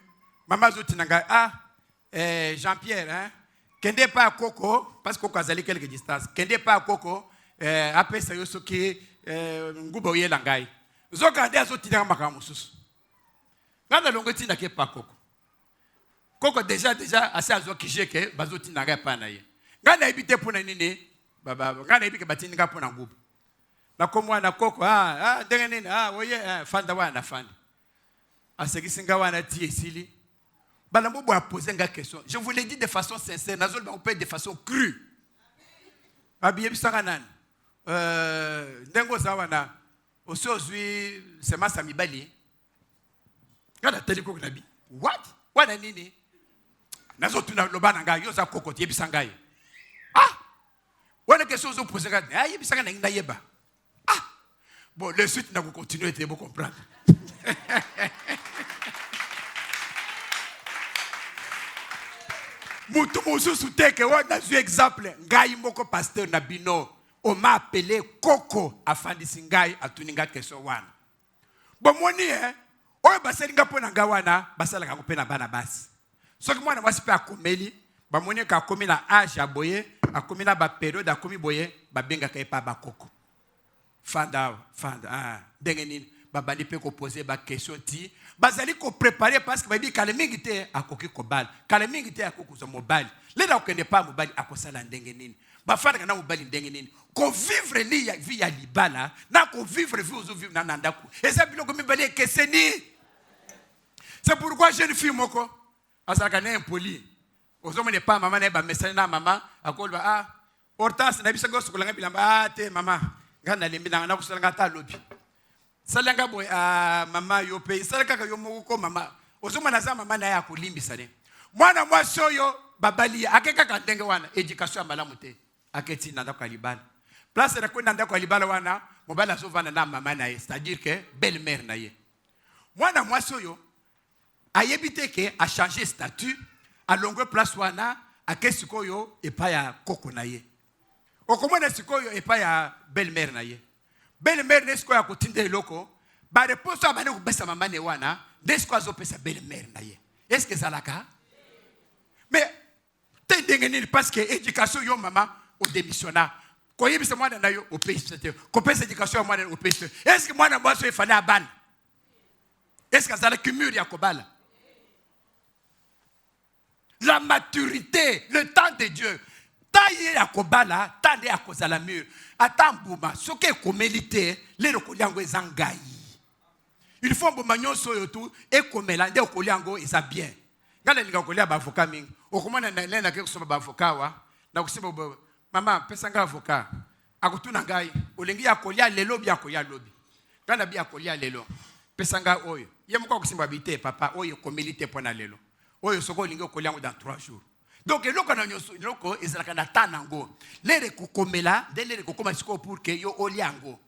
mama zo tinanga Jean-Pierre kende pa koko parce que koko azali quelque distance kende pa koko apesa yo soki ngubo yela ngai zoka ndia zo tinanga makamu susu ngana longo tina ke pa koko déjà assez azo kijeke bazo tina ga pa na ye ngana ebite pona nini baba ngana ebike batini ga pona ngubu na komwa na koko ndenge nini oye fanda wana fanda asekisinga wana ti esili bala mbo a poser nga question je vous l'ai dit de façon sincère nazol ba peut de façon crue abiye bisanga nani ndengo za wana osozwi sema samibali kada teliko nabi what wana nini nazo tuna lobana nga yo za kokoti yebisanga ye wana question zo poser nga yebisanga na nda yeba bon le suite na continuer te bo comprendre mutu mususu teke wana zu exemple ngai moko pasteur na bino on m'a appelé Coco afandisi ngai atuninga question wana bomoni oyo baselinga pona ngawana basala ka kopena bana basi soki mwana mwasi pe akomeli bamoni ka komi na âge aboye akomi na ba période akomi boye babenga ka epa bakoko fanda ndenge nini babandi pe ko poser ba question ti bazali ko préparer parce que babi kale mingi te akoki kobala kale mingi te akokuza mobali leda okende pa mobali akosala ndenge nini bafanda kana mobali ndenge nini ko vivre li ya vie ya libala na ko vivre vie ozo vivre na ndaku eza biloko mibali keseni. C'est pourquoi jeune fille moko azalaka na impoli ozomone pa mama na ba message na mama akolba Hortense na biso goso kolanga bilamba te mama ngana lembi na kusala ta lobi salanga boy mama yo pe salaka ka yo moko mama ozomona za mama na ya kulimbisa ne mwana mwasi oyo babali akeka ka ndenge wana education ya malamu te aketi na ndako libala place na kwenda ndako libala wana mobala azovana na mama na ye c'est-à-dire que belle mère na ye mwana mwasi oyo ayebite ke a changer statut a longue place wana akesikoyo epa ya koko na ye okomona sikoyo epa ya belle mère na ye belle mère nesko ya kotinda eloko ba réponse abane ko besa mama ne wana nesko azopesa belle mère na ye est-ce que zalaka mais te ndenge nini parce que éducation yo mama au démissionnat ko yebisa mwana na yo au pays ko pesa éducation mwana au pays est-ce que mwana mwaso efale abana est-ce que zalaka mur ya kobala La maturité, le temps de Dieu. Taille ya kobala, tande ya kozala mur. Atambuma, soke komelite, le lokoliango ezangai. Il faut mbuma nyonso yotu e komela nde okoliango eza bien. Ngale linga kolia ba avocat mingi. Okomona na lena ke kusoma ba avocat wa, na kusema mama pesa nga avocat. Akutuna ngai, olengi ya kolia lelo bia kolia lobi. Ngana bia kolia lelo. Pesa nga oyo. Ye mko kusimba bite papa oyo komelite pona lelo. Oyo soko linga kolia ngo dans 3 jours. Donc eloko na nyonso eloko ezalaka na tanango. Lere kokomela, de lere kokoma siko pour que yo oliango.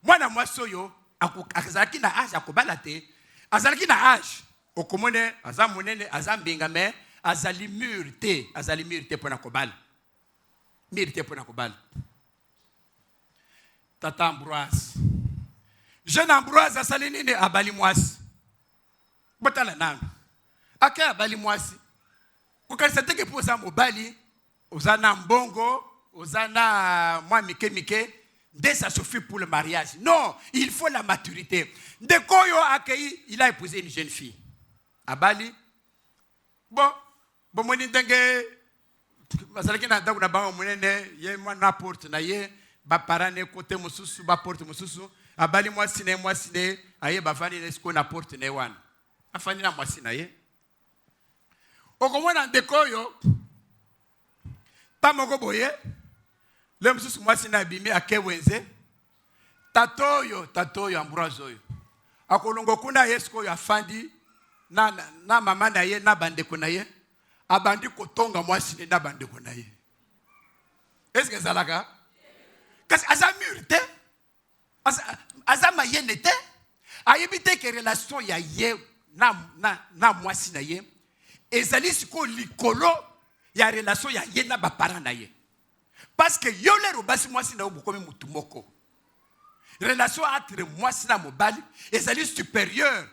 Mwana mwaso yo akazalaki na âge akobala te. Azalaki na âge. Okomone azamonene azambinga me azali mur te pona kobala. Mur te pona kobala. Tata Ambroise. Jeune Ambroise asali nini abali mwasi. Botala nami. Ake abali mwasi. Kukanisa teke po za mobali, ozana mbongo, ozana mwa mike, dès ça suffit pour le mariage. Non, il faut la maturité. Ndekoyo akei, il a épousé une jeune fille. Abali. Bon moni ndenge masalaki na ndaku na bango monene, ye mwa na porte na ye, ba parane côté mususu, ba porte mususu. Abali mwasi ne, aye bafani nesko na porte ne wana. Afani na mwasi na ye. Okomona ndekoyo tamoko boye le mususu mwasi na bimi akewenze tatoyo Ambroise oyo akolongo kuna Yesu koyo afandi na mama na ye na bandeko na ye abandi kotonga mwasi na bandeko na ye. Est-ce que ça laka? Kasi aza murite aza mayene te ayebite ke relation ya ye na mwasi na ye ezali siko likolo ya relation ya ye na ba parents na ye. Parce que yo le robasi mwasi na obukomi mutu moko. Relation entre mwasi na mobali ezali supérieur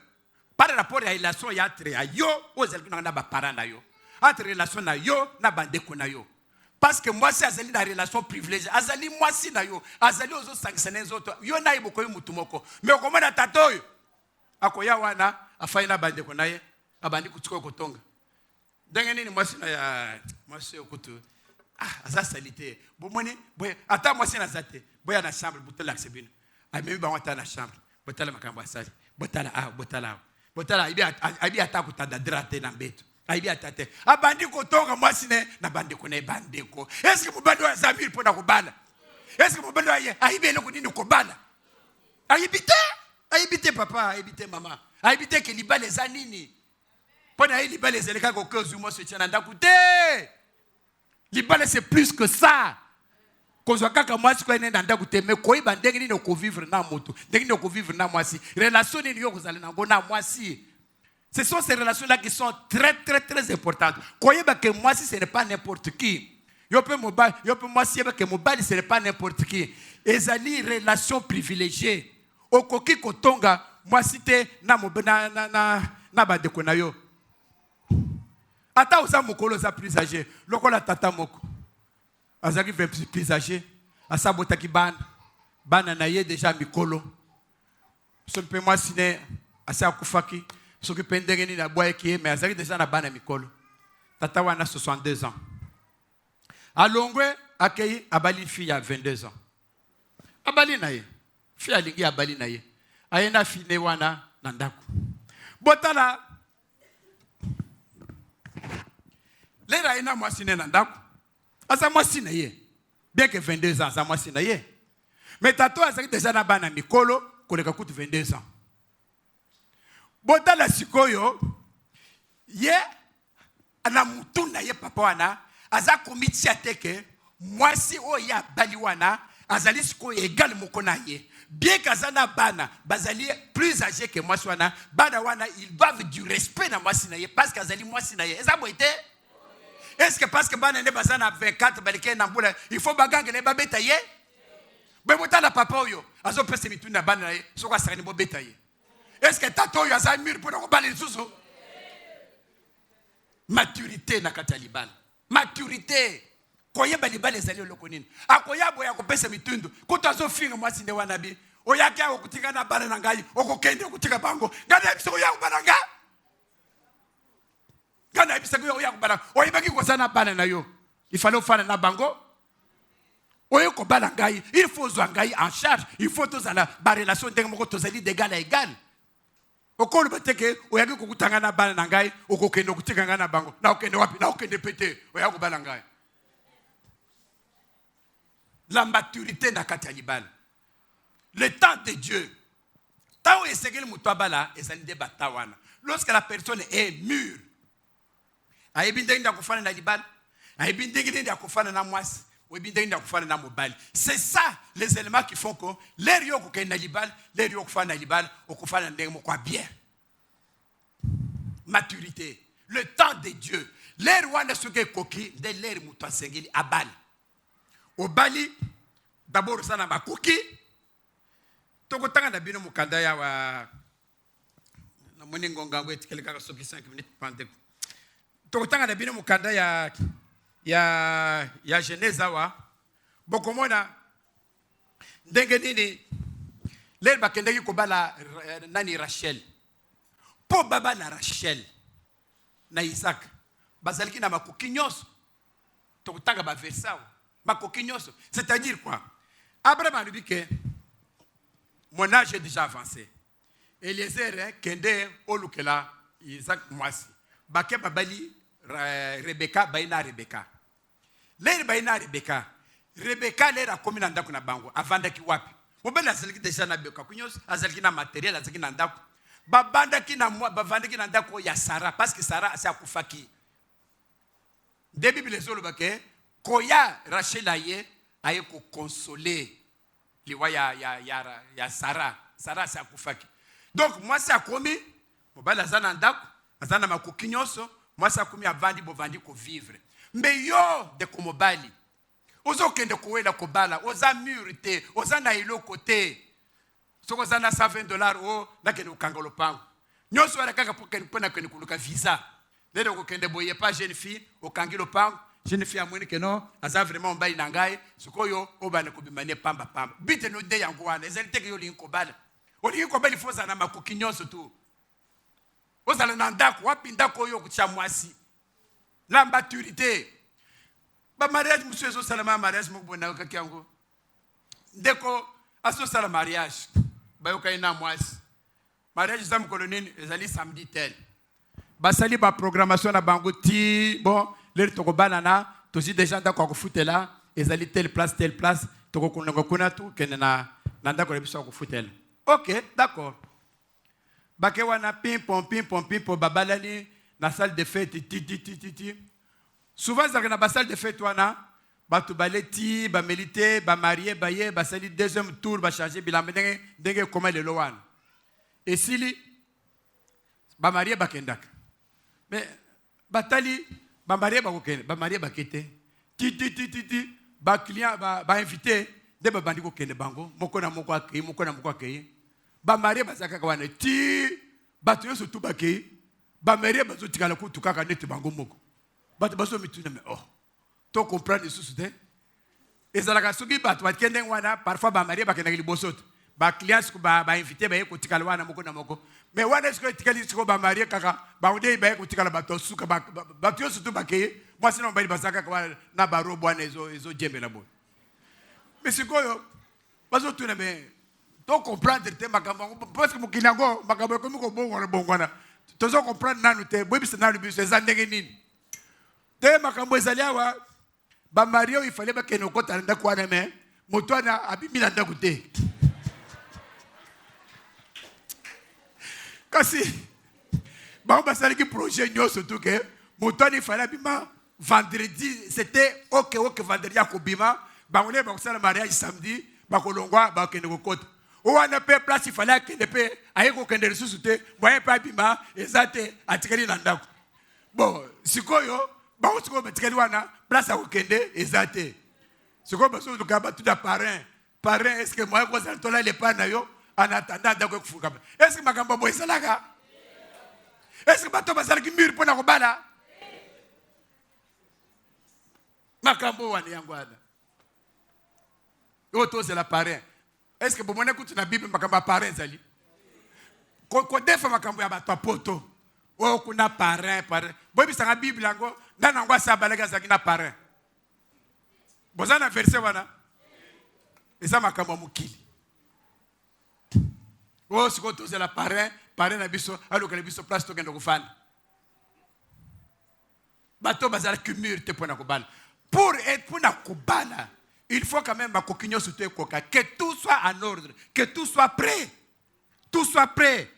par rapport à relation ya entre ya yo ozali na ba parents na yo. Entre relation na yo na bandeko na yo. Parce que mwasi azali na relation privilégiée, azali mwasi na yo, azali ozo sanctionner zoto. Yo na ibukomi mutu moko. Mais okomona tatoyo akoya wana afai na bandeko na ye, abandi kutuko kotonga. Ndenge nini mwasi na ya mwasi okutu aza salite bomoni boy ata mwasi na zate boya na chambre botala aksebino amemi ba wata na chambre botala makambo asali botala ibi ata kutada drate na mbeto ibi atate abandi kotonga mwasi na bandeko na bandeko. Est-ce que mobandi wa zamir pona kobala? Est-ce que mobandi wa aibi eloko nini kobala? Aibite papa, aibite mama, aibite ke libale za nini? Pona hii libale zeleka kokozu mo se tiana ndakute. Libale c'est plus que ça. Kozwa kaka mwasi ko ene ndakute me koiba ndenge nini ko vivre na moto. Ndenge nini ko vivre na mwasi. Relation ni yo kozala na ngona mwasi. Ce sont ces relations là qui sont très très très importantes. Koyeba ke mwasi ce n'est pas n'importe qui. Yo pe mwasi yeba ke mobali ce n'est pas n'importe qui. Ezali relation privilégiée. Okoki kotonga mwasi te na bandeko na yo. Ata oza mokolo za plus âgé, lokola tata moko. Azaki plus âgé, asa botaki bana na ye déjà mikolo. Soki pe mwasi ne asa akufaki, soki pe ndenge nini aboyeki mais azaki déjà na bana mikolo. Tata wana 62 ans. Alongwe akei abali fille à 22 ans. Abali na ye. Fille alingi abali na ye. Ayena fille wana na ndako. Botala lera ina mwasi na ndako. Asa mwasi na ye. Bien que 22 ans, asa mwasi na ye. Mais tato azaki déjà na bana mikolo koleka kutu 22 ans. Botala sikoyo ye ana mutu na ye papa wana aza komitia teke mwasi oyo ya bali wana azali sikoyo égal moko na ye. Bien qu'azana bana bazali plus âgé que mwasi wana, bana wana ils doivent du respect na mwasi na ye parce qu'azali mwasi na ye. Eza boite? Est-ce que parce que bana ne bazana 24 balike na mbula il faut bagange ne babeta ye? Bemota na papa oyo azo pese mitu na bana ye soko asakani bo beta ye. Est-ce que tato oyo aza mur pour ko bala lisusu? Maturité na kati ya libala. Maturité. Koyeba libala ezali oloko nini? Akoyabo ya kopesa mitundu. Kuto azofinga mwasi nde wana bi. Oyaki ya okutika na bana na ngai, okokende okutika bango. Ngana biso ya bana nga. Quand il fallait faire un bango. Il faut Zangaï en charge. Il faut tous la relation d'égal à égal. Au col de teke, ou yagi kukutangana banangai, ou kokeno kutigana bango. Na okende wapi, na okende pété, ou yago balangai. La maturité n'a qu'à talibal. Le temps de Dieu. Tao esegel mutwabala, esalide batawana. Lorsque la personne est mûre, c'est ça les éléments qui font que les rios qui sont nalibal, les rios qui sont nalibal, ou qui sont bien. Maturité. Le temps de Dieu. Les rois ne sont que coquilles, de l'air mouton sengeli à bal. Au bali, d'abord ça n'a pas coquille. Toko tanga na bino mukanda ya wa na moni ngonga ngwe tikele kaka soki 5 minutes pande. Toko tanga na bino mukanda ya Genèse wa bokomona ndenge nini lel bakendeki ko bala nani Rachel. Po baba na Rachel na Isaac bazaliki na makoki nyonso. Toko tanga ba versa makoki nyonso. C'est-à-dire quoi? Abraham a dit que mon âge est déjà avancé. Eliezer kende olukela Isaac mwasi. Bake babali Rebecca baina Rebecca. Lere baina Rebecca. Rebecca lera komi na ndako na bango avandaki wapi? Mobela azaliki deja na beka kunyos azaliki na matériel azaliki na ndako. Babandaki na mwa bavandaki na ndako ya Sarah parce que Sarah asi akufaki. De Bible zolo bake koya Rachel aye ko consoler. Liwa ya Sarah c'est akufaki. Donc moi c'est akomi mobala zana ndako azana makoki nyonso moi c'est akomi avandi bovandi ko vivre. Mais yo de komobali ozo kende koela kobala oza murite oza na ilo côté soko zana $120 o na kende ukangolo pango nyonso ala kaka pona kende kuluka visa lelo ko kende boye pas jeune fille o kangilo pango. Jeune fille amweni que non, aza vraiment mbali nangai, sikoyo obana kubimane pamba. Bite no de yangoana, ezalite ke yo linko bala. O linko bala faut na makoki nyonso tu. Ozala na ndako, wapi ndako yo kucha mwasi. La maturité. Ba mariage monsieur zo salama mariage mo bona ka kyango. Ndeko aso sala mariage. Ba yo kaina mwasi. Mariage zam kolonine ezali samedi tel. Ba sali ba programmation na bango ti bon. Les tokobanana, tous des gens d'accord foot là, ils allaient telle place, tokokunakuna tout, kenena nanda ko lebiso ko foutel. OK, d'accord. Bakewana pim pom babalani na salle de fête ti. Souvent ça na salle de fête wana, batu baleti, ba milité, ba marié, ba ye, ba sali deuxième tour, ba changer bilan ndenge comment le loan. Et sili ba marié ba kendak. Mais batali ba marié ba kokene ba marié ba kete ti ba client ba invité de ba bandi kokene bango moko na moko akei ba marié ba saka wana ti ba to surtout ba kei ba marié ba zo tikala ko tukaka net bango moko ba to so mituna mais oh to comprendre sous de ezalaka soki ba to ba kende wana parfois ba marié ba kende libosoto ba client ko ba invité ba ko tikala wana moko na moko. Mais wana est-ce que tikali siko ba marié kaka ba ode ba ko tikala ba to suka ba to surtout ba kei moi sinon ba basaka kwa na ba robo wana ezo jembe la bo. Mais sikoyo bazo tuna mais to comprendre te makambo parce que mukinango makambo ko miko bongwana to zo comprendre nanu te bo bisa nanu bisa zandenge nini te makambo ezaliawa ba marié il fallait ba keno kota nda kwa na mais motwana abimila nda kute. Kasi ba basali ki projet nyo surtout que motoni fallait bima vendredi c'était OK vendredi akobima ba on ba kusala mariage samedi ba kolongwa ba kende kokota o wana pe place fallait kende pe ayeko kende resusu te boye pa bima ezate atikali na ndako bon sikoyo ba osiko betikali wana place akokende ezate sikoyo ba so tukaba tout parrain est-ce que moi ko ça tola le pas na yo en attendant ndako kufuka est-ce que makambo boye salaka est-ce que bato basala ki mur pona ko bala makambo wana yangwana oto c'est la parrain. Est-ce que bomona kutu na Bible makambo parrain zali ko defa makambo ya bato poto Oh, kuna parrain. Boy, bisanga Bible ango. Nana ngwa sa balega zakina parrain. Bozana verset wana. Eza makambo mukili. Oh, siko toze la parrain na biso, alo kale biso place to kendo kufanda. Bato bazala kumur te pona kubala. Pour être pona kubala, il faut quand même makokinyo soute koka que tout soit en ordre, que tout soit prêt. Tout soit prêt.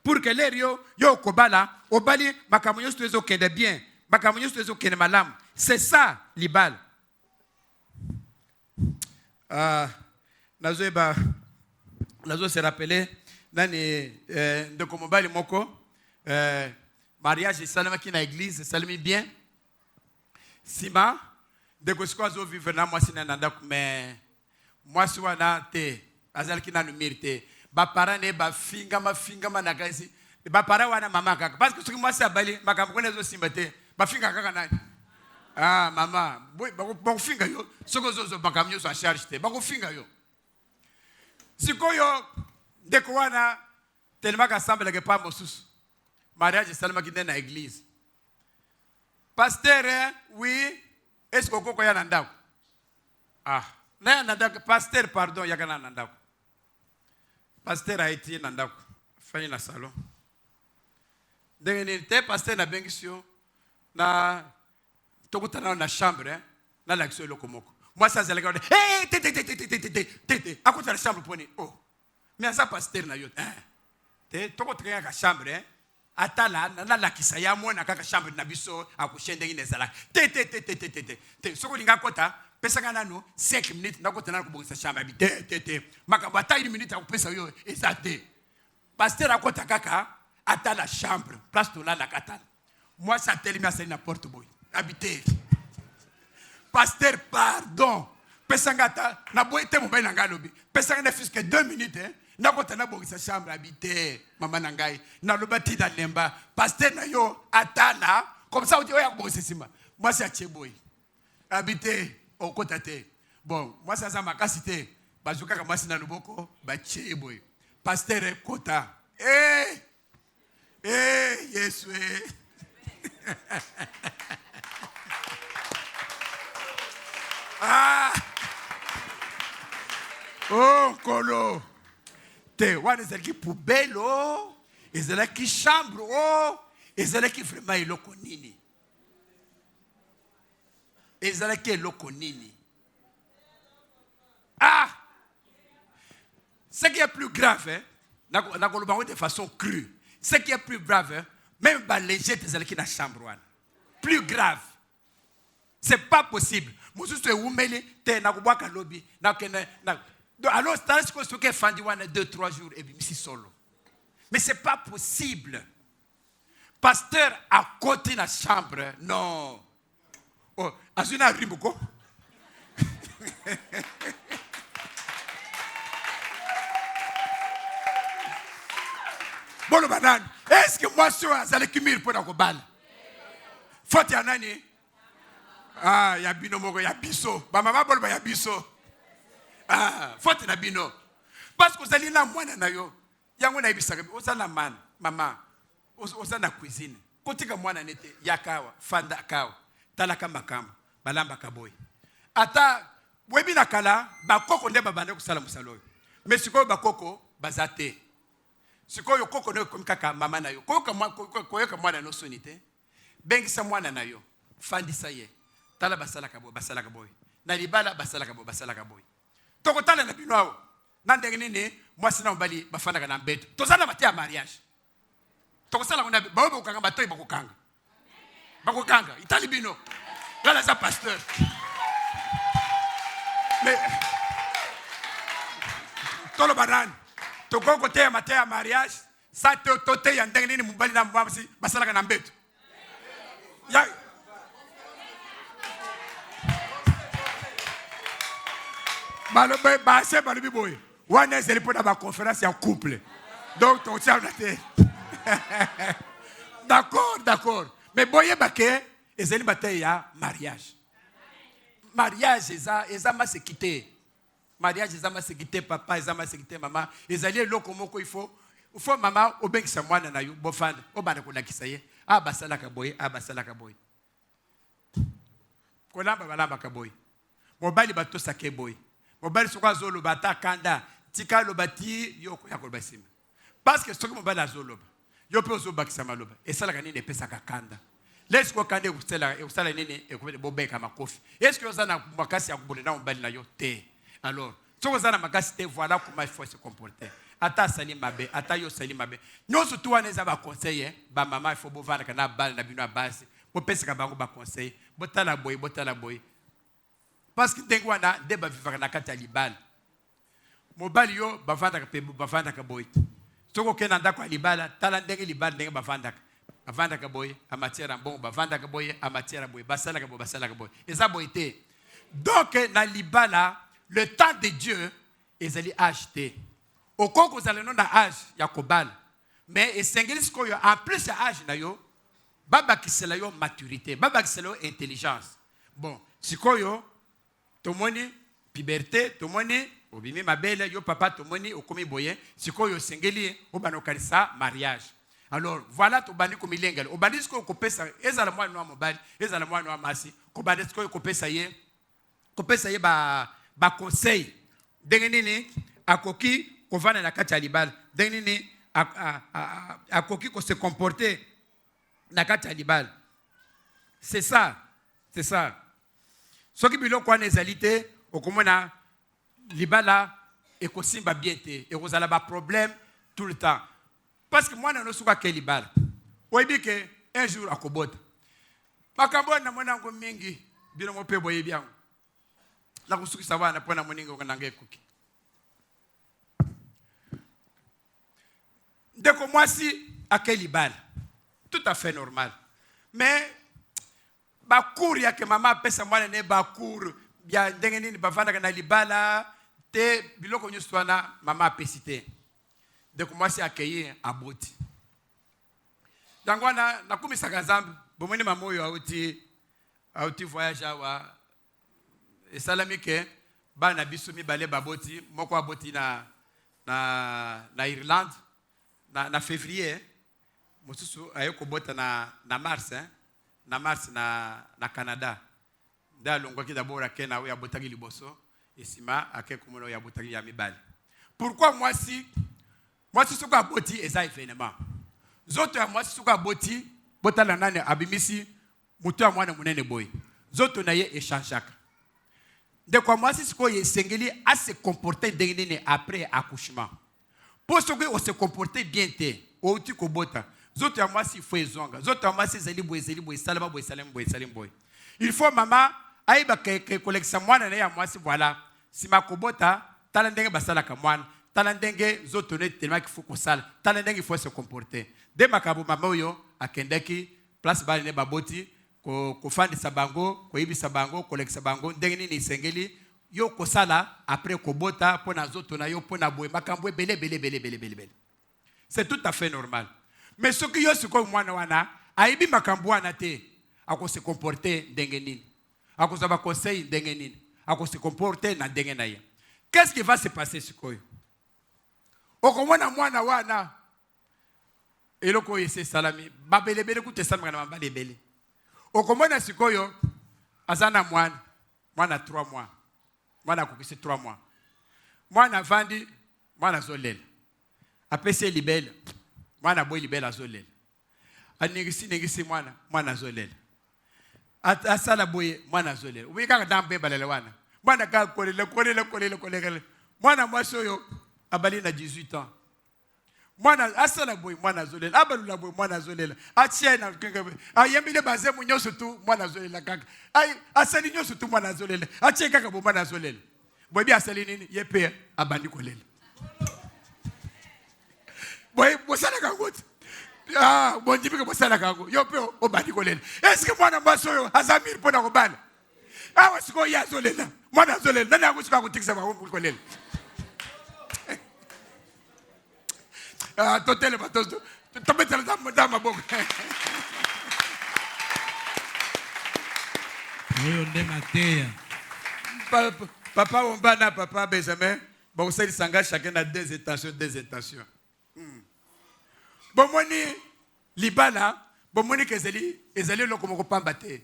Pour que les yo kubala, obali makamonyo soute kende bien, makamonyo soute kende malam. C'est ça libal. Nazo se rappeler nani de komobali moko mariage salama ki na église salami bien sima de ko zo vivre na moi sina nanda mais moi si wana te azal ki na numérité ba parents ne ba finga na kasi ba parents wana mama kaka parce que ce que moi c'est abali makambo ko nezo simba te ba finga kaka nani mama boy ba finga yo soko zo makamyo so charge te ba ko finga yo sikoyo ndeko wana tellement qu'assemble que pas mosusu mariage seulement qui na église pasteur oui est-ce que koko ya nandako na nandako pasteur pardon ya kana nandako pasteur a été nandako fani na salon ndenge te pasteur na bengisio na tokutana na chambre na l'action lokomoko. Moi, ça, c'est le gars de hey, tété. À côté de la chambre, prenez. Oh. Mais ça, pasteur, na yot. Té, toko très la chambre, hein. Atala, na qui ça y a moi, na kaka chambre, na biso, à coucher de l'inezala. Té. Soko linga kota, pesanga nano, 5 minutes, na kota na kubo sa chambre, té. Makabata 1 minute, à pesa yo, et ça té. Pasteur, à kota kaka, atala chambre, place to la katana. Moi, ça tellement à na porte boy. Habiter. Pasteur, pardon. Pesangata, na boite mobile na ngalobi. Pesanga na fiske 2 minutes, hein. Na kota na boki sa chambre habiter, mama nangai. Na lobati da lemba. Pasteur na yo atana, comme ça on dit oya boki sima. Moi c'est acheboy. Habiter au kotate. Bon, moi ça ça makasite. Bazuka kama sina luboko, ba cheboy. Pasteur kota. Yesu. Oh, kolo. Te, wana ezali ki poubelle, oh. Ezali ki chambre, oh. Ezali ki vraiment eloko nini. Ezali ki eloko nini. Ce qui est plus grave, hein, de façon crue. Ce qui est plus grave, hein, même les ezali ki na chambre, wana. Plus grave. C'est pas possible. Moussou se oumeli, te na kubwaka lobby, na kene na. Alors, c'est ce que Fandi wana 2-3 jours et puis solo. Mais c'est pas possible. Pasteur à côté de la chambre, non. Oh, azuna ribuko. Bon, banane. Est-ce que moi je suis à l'équimir pour la kobal? Faut y en aller. Ya bino moko ya biso. Ba mama bolo ba ya biso. Faut na bino. Parce que vous na mwana na yo. Yango na ibisaka. Osana man, mama. Osana cuisine. Kotika mwana nete yakawa, fanda kawa. Talaka makamba, balamba kaboy. Ata webi na kala ba koko nde babande kusala musalo. Mais sikoyo ba koko bazate. Sikoyo koko ne komikaka mama na yo. Koyoka mwana no sonite. Bengisa mwana na yo. Fandisa ye. Tala basala kaboy. Na libala basala kaboy. Toko tala na bino awo. Nandenge nini mwasi na mbali bafanda kana mbeto. Tozana matia mariage. Toko sala ngona ba okanga batoyi bakokanga. Bakokanga itali bino. Là ça pasteur. Mais tolo banane. Toko kote matia mariage. Sa tote ya ndenge nini mbali na mwasi basala kana mbeto. Ya c'est Balobi boy. On est pour la conférence en couple. Donc, on tient la tête. D'accord. Mais boye baké, ezeli bataille ya mariage. Mariage, ezama se quitter. Mariage, ezama se quitter papa, ezama se quitter maman. Ezali loko moko il faut il faut maman obengisa mwana na yo bofanda obanda kolakisa ye abasalaka boye kolamba balambaka boye mobali batosaka boye mobali soko azoloba ata kanda tika loba ti yo koya koloba nsima parce que soki mobali azoloba yo mpe ozobakisa maloba esalaka nini epesaka kanda lesi kokanda ekusala nini ekobele bobeka makofi est-ce que oza na makasi ya kobunda mobali na yo te alors soki oza na makasi te voilà comment il faut se comporter ata asali mabe ata yo osali mabe nyonso tu wana eza baconseil bamama il faut bovandaka na bale na bino ya basi bopesaka bango baconseil botala boye parce que ndenge wana nde bavivaka na kati ya libala mobali yo bavandaka boye soki okende na ndako ya libala tala ndenge libala ndenge bavandaka boye amatière ya mbongo bavandaka boye amatière ya boye basalaka boye eza boye te donc na libala le temps de Dieu ezali âge te okoko ozala no na âge ya kobala mais esengeli sikoyo en plus ya âge na yo babakisela yo maturité babakisela yo intelligence bon sikoyo tomoni puberté tomoni obimi mabele yo papa tomoni okomi boye sikoyo osengeli obana okanisa mariage alors voilà tobandi komilengela obandi sikoyo kopesa ezala mwana wa mobali ezala mwana wa masi kobandi sikoyo kopesa ye ba conseil ndenge nini akoki kovanda na kati ya libala ndenge nini akoki ko se comporter na kati ya libala c'est ça soki biloko wana ezali te okomona libala ekosimba bien te ekozala baproblème tout le temps parce que mwana no soki ake libala oyebi ke un jour akobota makambo wana namona yango mingi bino mo mpe boyebi yango nakusukisa wana mpo na moninga okananga ekoki ndeko mwasi ake libala tout à fait normal mais bakour yake mama apesa mwana ne bakour bya ndenge nini bavandaka na libala te biloko nyonso wana mama apesi te ndeko mwasi akeye aboti yango wana nakumisaka nzambe bomoni mama oyo auti voyage awa esalami ke bana biso mibale baboti moko aboti na Irlande na février mosusu aye kobota na mars na Canada nda longwaki d'abord ake na oyo abotaki liboso esima ake komona oyo abotaki ya mibale pourquoi mwasi soko aboti eza événement zoto ya mwasi soko aboti botala nani abimisi mutu ya mwana munene boy zoto na ye échangeaka ndeko mwasi siko esengeli à se comporter ndenge nini après accouchement pour ce que on se comporter bien te outi kobota zoto ya mwasi il faut ezonga zoto ya mwasi ezali boye salama boye il faut mama aiba ke kolekisa mwana na ya mwasi voilà sima kobota tala ndenge basalaka mwana tala ndenge zoto ne tellement qu'il faut kosala tala ndenge il faut se comporter de makabo mama oyo akendaki place bali ne baboti kofandisa bango koyibisa bango kolekisa bango ndenge nini isengeli yo kosala après kobota pona zoto na yo pona boye makambo bele c'est tout à fait normal mais ce que yo siko mwana wana aibi makambo wana te ako se comporter ndenge nini ako za ba conseil ndenge nini ako se comporter na ndenge na ye qu'est-ce qui va se passer sikoyo okomona mwana wana eloko yese salami babele kutesamaka na mabale bele okomona sikoyo azana mwana 3 mois mwana akokisi 3 mois mwana vandi mwana zolela apese libele mwana boy libele azolela aningisi mwana azolela asala boye mwana azolela ubika ndambe balele wana mwana ka kolela mwana mwasi oyo abali na 18 ans mwana asala boy mwana azolela abalula boy mwana azolela atiena ayembile baze munyoso tu mwana azolela kaka ay asali nyoso tu mwana azolela atie kaka bo mwana azolela boy bi asali nini yepe abandi kolela boy bosala kangote bondibi ke bosala kango yo pe obandi kolela est-ce que mwana mbaso yo azamir pona kobala awa siko ya azolela mwana azolela nani akusika kutikisa ba kolela totele batoto tometela dama bongo oyo nde mateya papa Ombana papa Benjamin bon c'est sanga chacun a deux intentions Bomoni libala, bomoni ezali lokomoko pambate.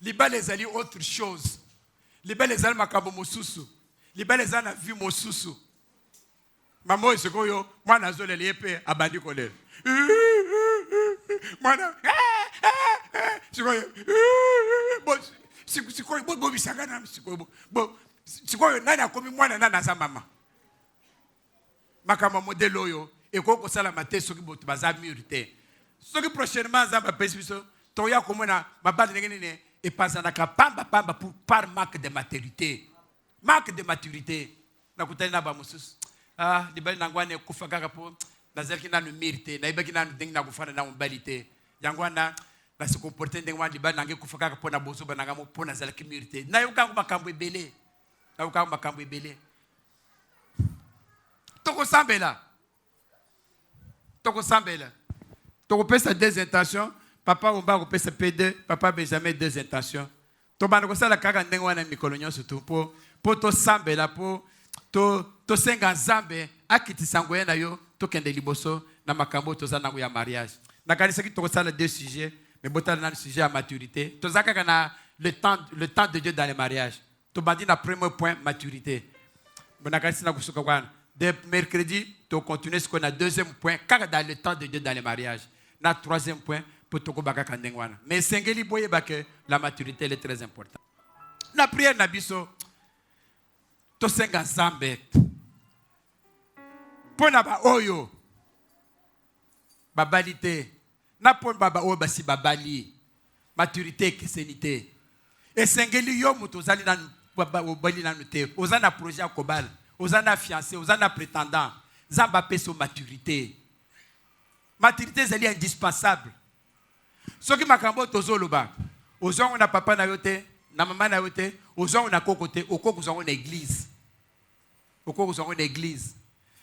Libala ezali autre chose. Libala ezali makambo mosusu. Libala ezali na vie mosusu. Mamo esikoyo mwana azolele yepe abandi kolele. Mwana sikoyo sikoyo bo bisangana sikoyo bo sikoyo nani akomi mwana nani aza mama. Makambo modelo oyo ekoko sala mate soki boto baza murite. Soki prochainement za ba pesiso to ya komona mabali ndenge ne epazanaka pamba pour par manque de maturité. Manque de maturité. Na kutana na ba mususu. Libali nangwane kufa kaka po nazalaki nanu mérité na ibaki nanu ndenge na kufana na mbalité yangwana na se comporter ndenge wa libali nange kufa kaka po na bozo bananga mo po nazalaki mérité na yoka makambo ebele na yoka makambo ebele toko sambela toko pesa deux intentions papa omba ko pesa P2 papa Benjamin deux intentions to bana ko sala kaka ndenge wana mikolo nyonso to po to sambela po to senga nzambe akitisa ngoye na yo to kende liboso na makambo to za nango ya mariage na kanisa ki to sala deux sujets mais botala na sujet à maturité to za kaka na le temps de Dieu dans le mariage to bandi na premier point maturité bona kanisa na kusuka kwana de mercredi to continuer ce qu'on a deuxième point kaka dans le temps de Dieu dans le mariage na troisième point pour to ko baka kandengwana mais sengeli boye que la maturité elle est très importante na prière na biso to senga nzambe pona ba oyo babalité na pona baba oyo basi babali maturité kesenité esengeli yo muto zali na obali na note ozana projet akobal ozana fiancé ozana prétendant zamba peso maturité zali indispensable soki makambo tozoloba ozongo na papa na yote na mama na yote ozongo na kokote okoko zongo na église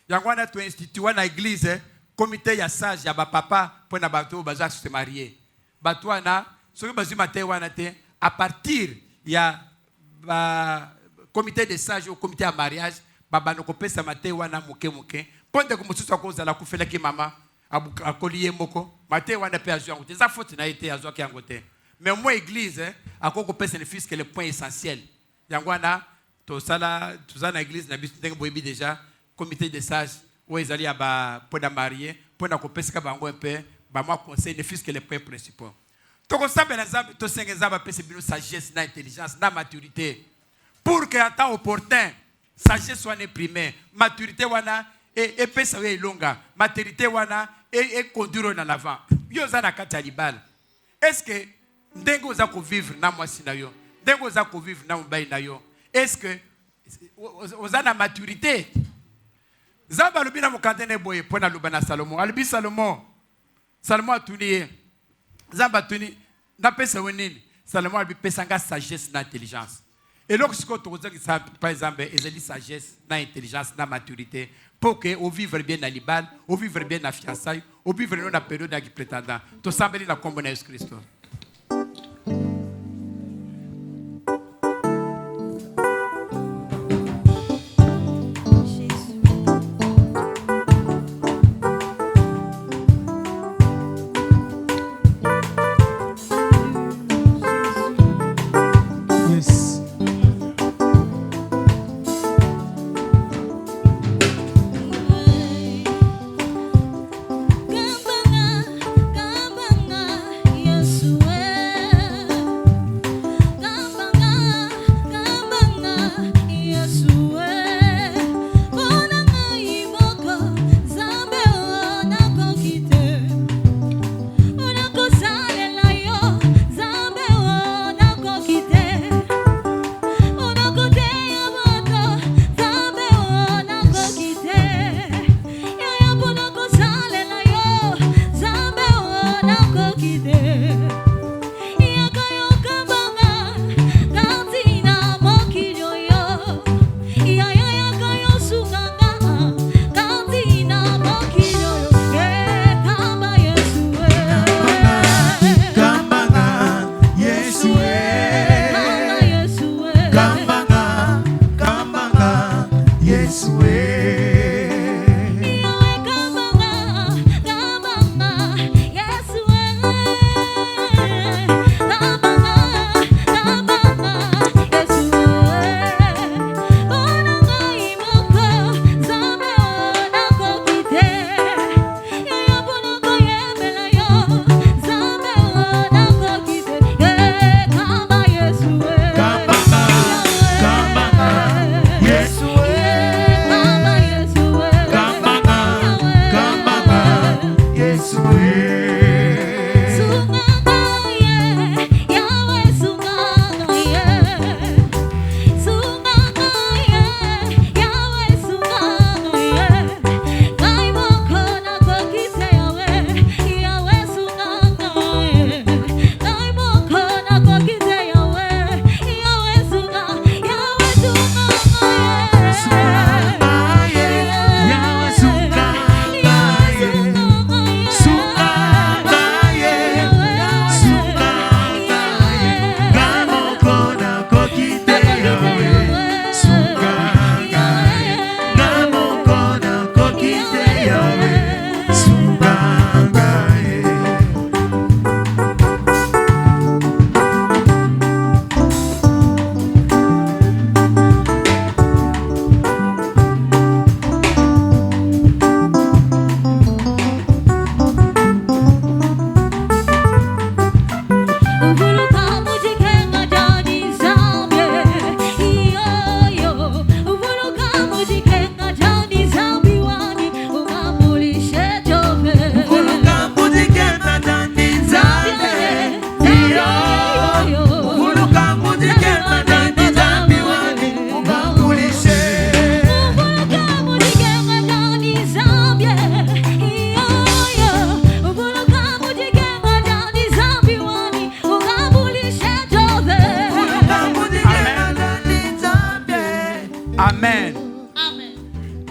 yangwana to institut na église comité ya sage ya ba papa pour na bato baza se marier bato wana soki bazu matin wana te à partir ya ba comité de sage au comité ya mariage baba no kopesa matin wana muke ponde ko mususu ko zala ku fela ki mama akoliye moko matin wana pe azu yango te za faute na été azu ki yango te mais moi église akoko pesa ne fils que le point essentiel yangwana to sala tuzana église na biso ndenge boyebi déjà comité de sages où ils allaient pour la marier pour na kopesa bango un peu ba moi conseil ne fils que les points principaux to ko sambe na zambe to senga zaba pesa bino sagesse na intelligence na maturité pour que en temps opportun sagesse soit imprimée maturité wana et pesa we longa maturité wana et conduire en avant yo zana kati libal est-ce que ndengo za ko vivre na mwasi na yo ndengo za ko vivre na mbai na yo est-ce que ozana maturité zamba lubina mukandene boye pona lubana Salomon albi Salomon atuni zamba tuni na pesa wenini Salomon albi pesa nga sagesse na intelligence et donc ce que tu dis par exemple ezali sagesse na intelligence na maturité pour que au vivre bien na libal au vivre bien na fiançailles au vivre na période na qui prétendant to sambeli na kombo na Yesu Kristo.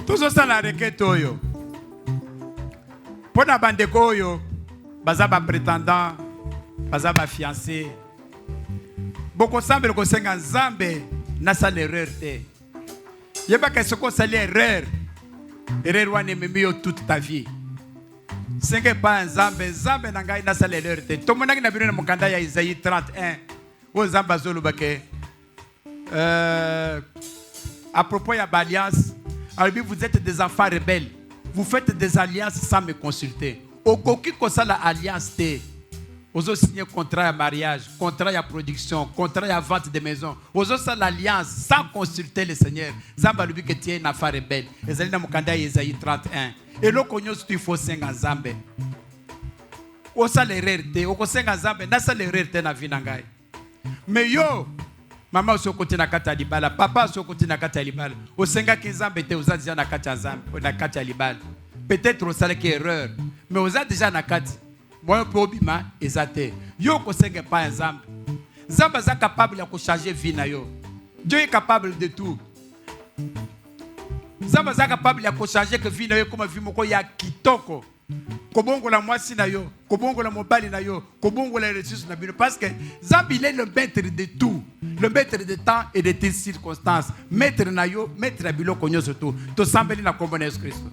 tozosala requête oyo mpona bandeko oyo baza baprétendant baza bafiancé bokosambela kosenga nzambe nasala erreur te yebaka soki osali erreur wana ememi yo toute ta vie senga epai nzambe na ngai nasala erreur te tomonaki na bino na mokanda ya Isaïe 31 oyo nzambe azoloba ke à propos de l'alliance, vous êtes des enfants rebelles. Vous faites des alliances sans me consulter. Au coquille comme ça l'alliance vous avez signé contrat de mariage, contrat de production, contrat de vente de maison. Vous avez l'alliance sans consulter le Seigneur. Zamba lui que tu es une affaire rebelle. Ezali na mukanda Isaïe 31. Et là konyo tu faut senga Zambe. Osa l'erreur te, okosenga Zambe, na sa l'erreur te na vie na ngai. Mais yo Maman au côté na kata libala, papa au côté na kata libala. Au senga kizambe te oza déjà na kata zambe, na kata libala. Peut-être au sale qui erreur, mais oza déjà na kata. Moi pour bima ezate. Yo ko senga pas zambe. Zambe za capable de changer vie na yo. Dieu est capable de tout. Zambe za capable de changer que vie na yo comme vie moko ya kitoko. Kobongo la mwasi na yo, kobongo la mobali na yo, kobongo la ressources na bino parce que Zambi il est le maître de tout, le maître de temps et de toutes circonstances. Maître na yo, maître na bilo konyo surtout. To sambeli na kombo na Yesu Kristo.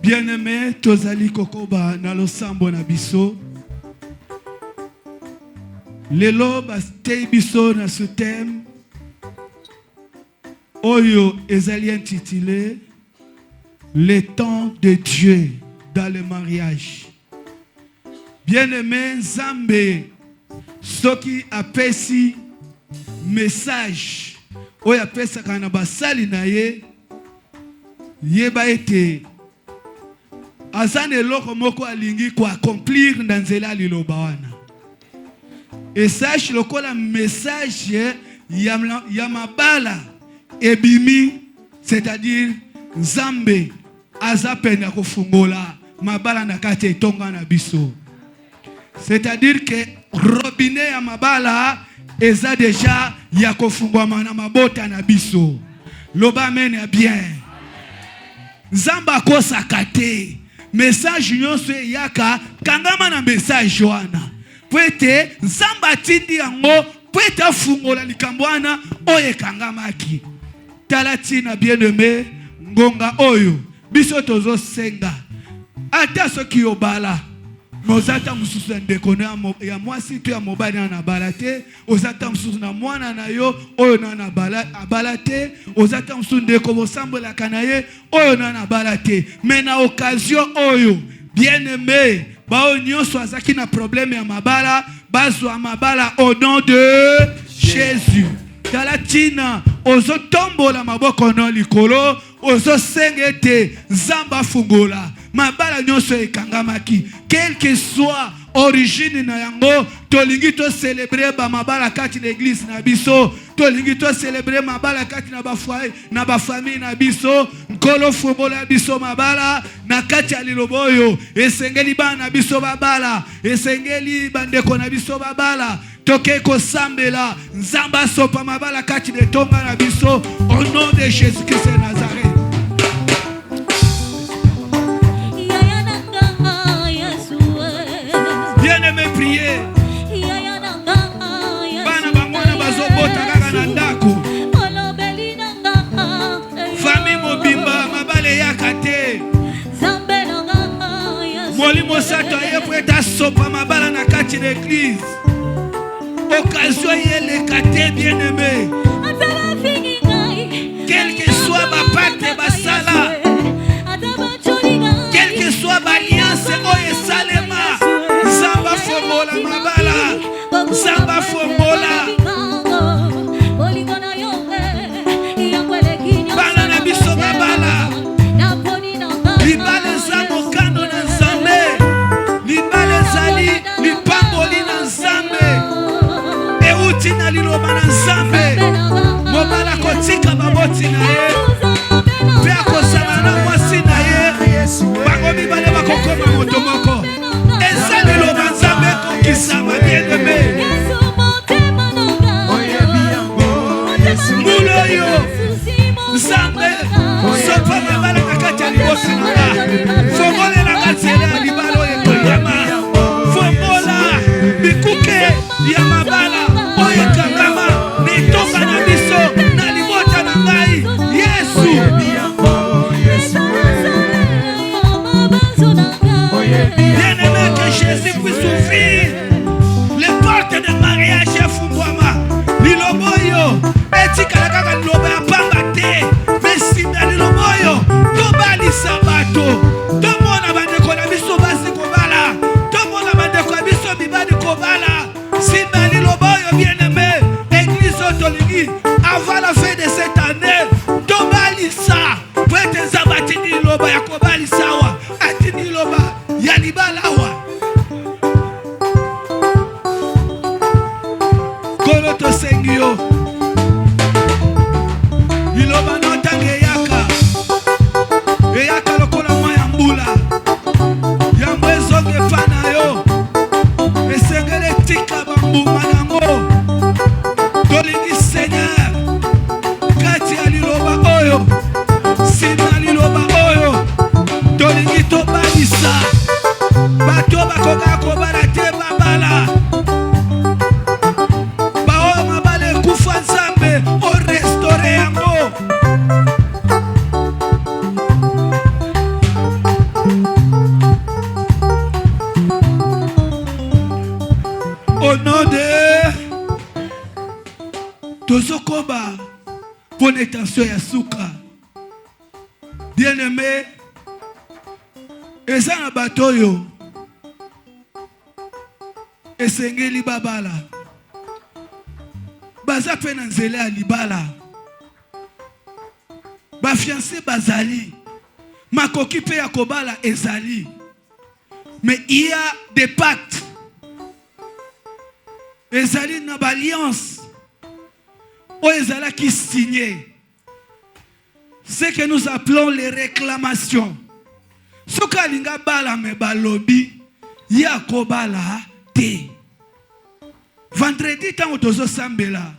Bien-aimé, tozali kokoba na losambo na biso. Lelo bastei biso na ce thème. Oyo ezali intitulé Le temps de Dieu dans le mariage. Bien-aimé, Nzambe soki apesi message oyo apesaka na basali na ye yeba ete azane eloko moko alingi ko accomplir na nzela liloba wana. Et sache lokola message ya mabala ebimi, c'est-à-dire Nzambe azapenda kofungola mabala na kati etonga na biso. C'est-à-dire que robinet ya mabala eza déjà ya kofungwama na mabota na biso. Loba mene bien. Nzambe akosaka te. Message nyonso yaka kangama na message wana. Pwete Nzambe atindi yango po eta fungola likambwana oyo ekangamaki. Tala tina bien-aimé ngonga oyo biso tozo senga ata soki obala mozata mususu ndeko ya mwasi to ya mobali na balate ozata mususu na mwana na yo oyo na balate ozata mususu ndeko bosambola kanaye oyo na balate mais na occasion oyo bien-aimé bao nyonso azaki na problème ya mabala bazwa mabala au nom de Jésus. Talatina ozo tombola maboko no likolo ozo sengete zamba fungola mabala nyonso ekangamaki quel que soit origine na yango tolingi to célébrer ba mabala kati na église na biso tolingi to célébrer mabala kati na ba foyer na ba famille na biso nkolo fungola biso mabala na kati ya liloboyo esengeli bana na biso babala esengeli bandeko na biso babala toke ko sambela nzamba sopa mabala kati de tonga na biso au nom de Jésus-Christ de Nazareth. Bien-aimé, priez. Bana bangona bazobota kaka na ndako. Famille mobimba mabale yakate. Molimo sato yepo eta sopa mabala na kati de l'église. Occasion yele kate bien-aimé. Quel que soit ma pacte basala, quel que soit ma alliance oye salema, zamba fomola mabala, zamba fomola. Bala na biso mabala, libale zamo kando na nzambe, libale zali, lipamboli na nzambe. Eutina liloba na nzambe mobala kotika baboti na ye pe akosana na mwasi na ye bango mibale bakokoma moto moko eza liloba nzambe kokisama bien-aimé mbula oyo nzambe sopa mabala na kati ya libosi na nga fongolelanga nzela ya libala oyo ekoyama fongola bikuke ya mabala oyo kangama nitonga na biso na libota na ngai Yesu. Bien-aimé, que Jésus puisse ouvrir les portes de mariage ya fumbwama lilobo oyo etikala kaka lilobo ya pamba te mais nsima lilobo oyo tobalisa bato tomona bandeko na biso basi kobala tomona bandeko na biso mibali kobala nsima lilobo oyo bien-aimé église otolingi avant la fin de cette année tobalisa po ete nzambe atindi liloba ya kobalisa awa atindi liloba ya libala awa kolo tosengi yo liloba notanga eyaka lokola mwa ya mbula yango ezonga epa na yo esengeli etika bambuma nango tolingi Seigneur kati ya liloba oyo nsima liloba oyo tolingi tobalisa bato bakoka kobala te babala baoyo mabala ekufa nzambe orestore yango au nom de tozokoba pone attention ya suka bien-aimé eza na bato oyo esengeli babala baza pe na nzela ya libala bafiancé bazali makoki pe ya kobala ezali mais il y a des pactes ezali na balliance oyo ezalaki signé ce que nous appelons les réclamations soki alinga bala me balobi ya kobala te vendredi ntango tozosambela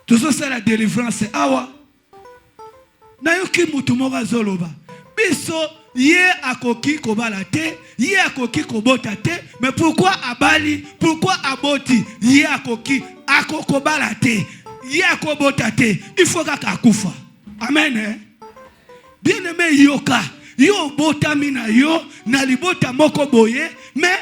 tozosala délivrance awa nayoki mutu moko azoloba biso Ye akoki kobala te, ye akoki kobota te, mais pourquoi abali, pourquoi aboti, ye akoki akokobala te, ye akobota te, il faut kaka akufa. Amen. Bien aimé yoka, yo bota mina yo, na libota moko boye, mais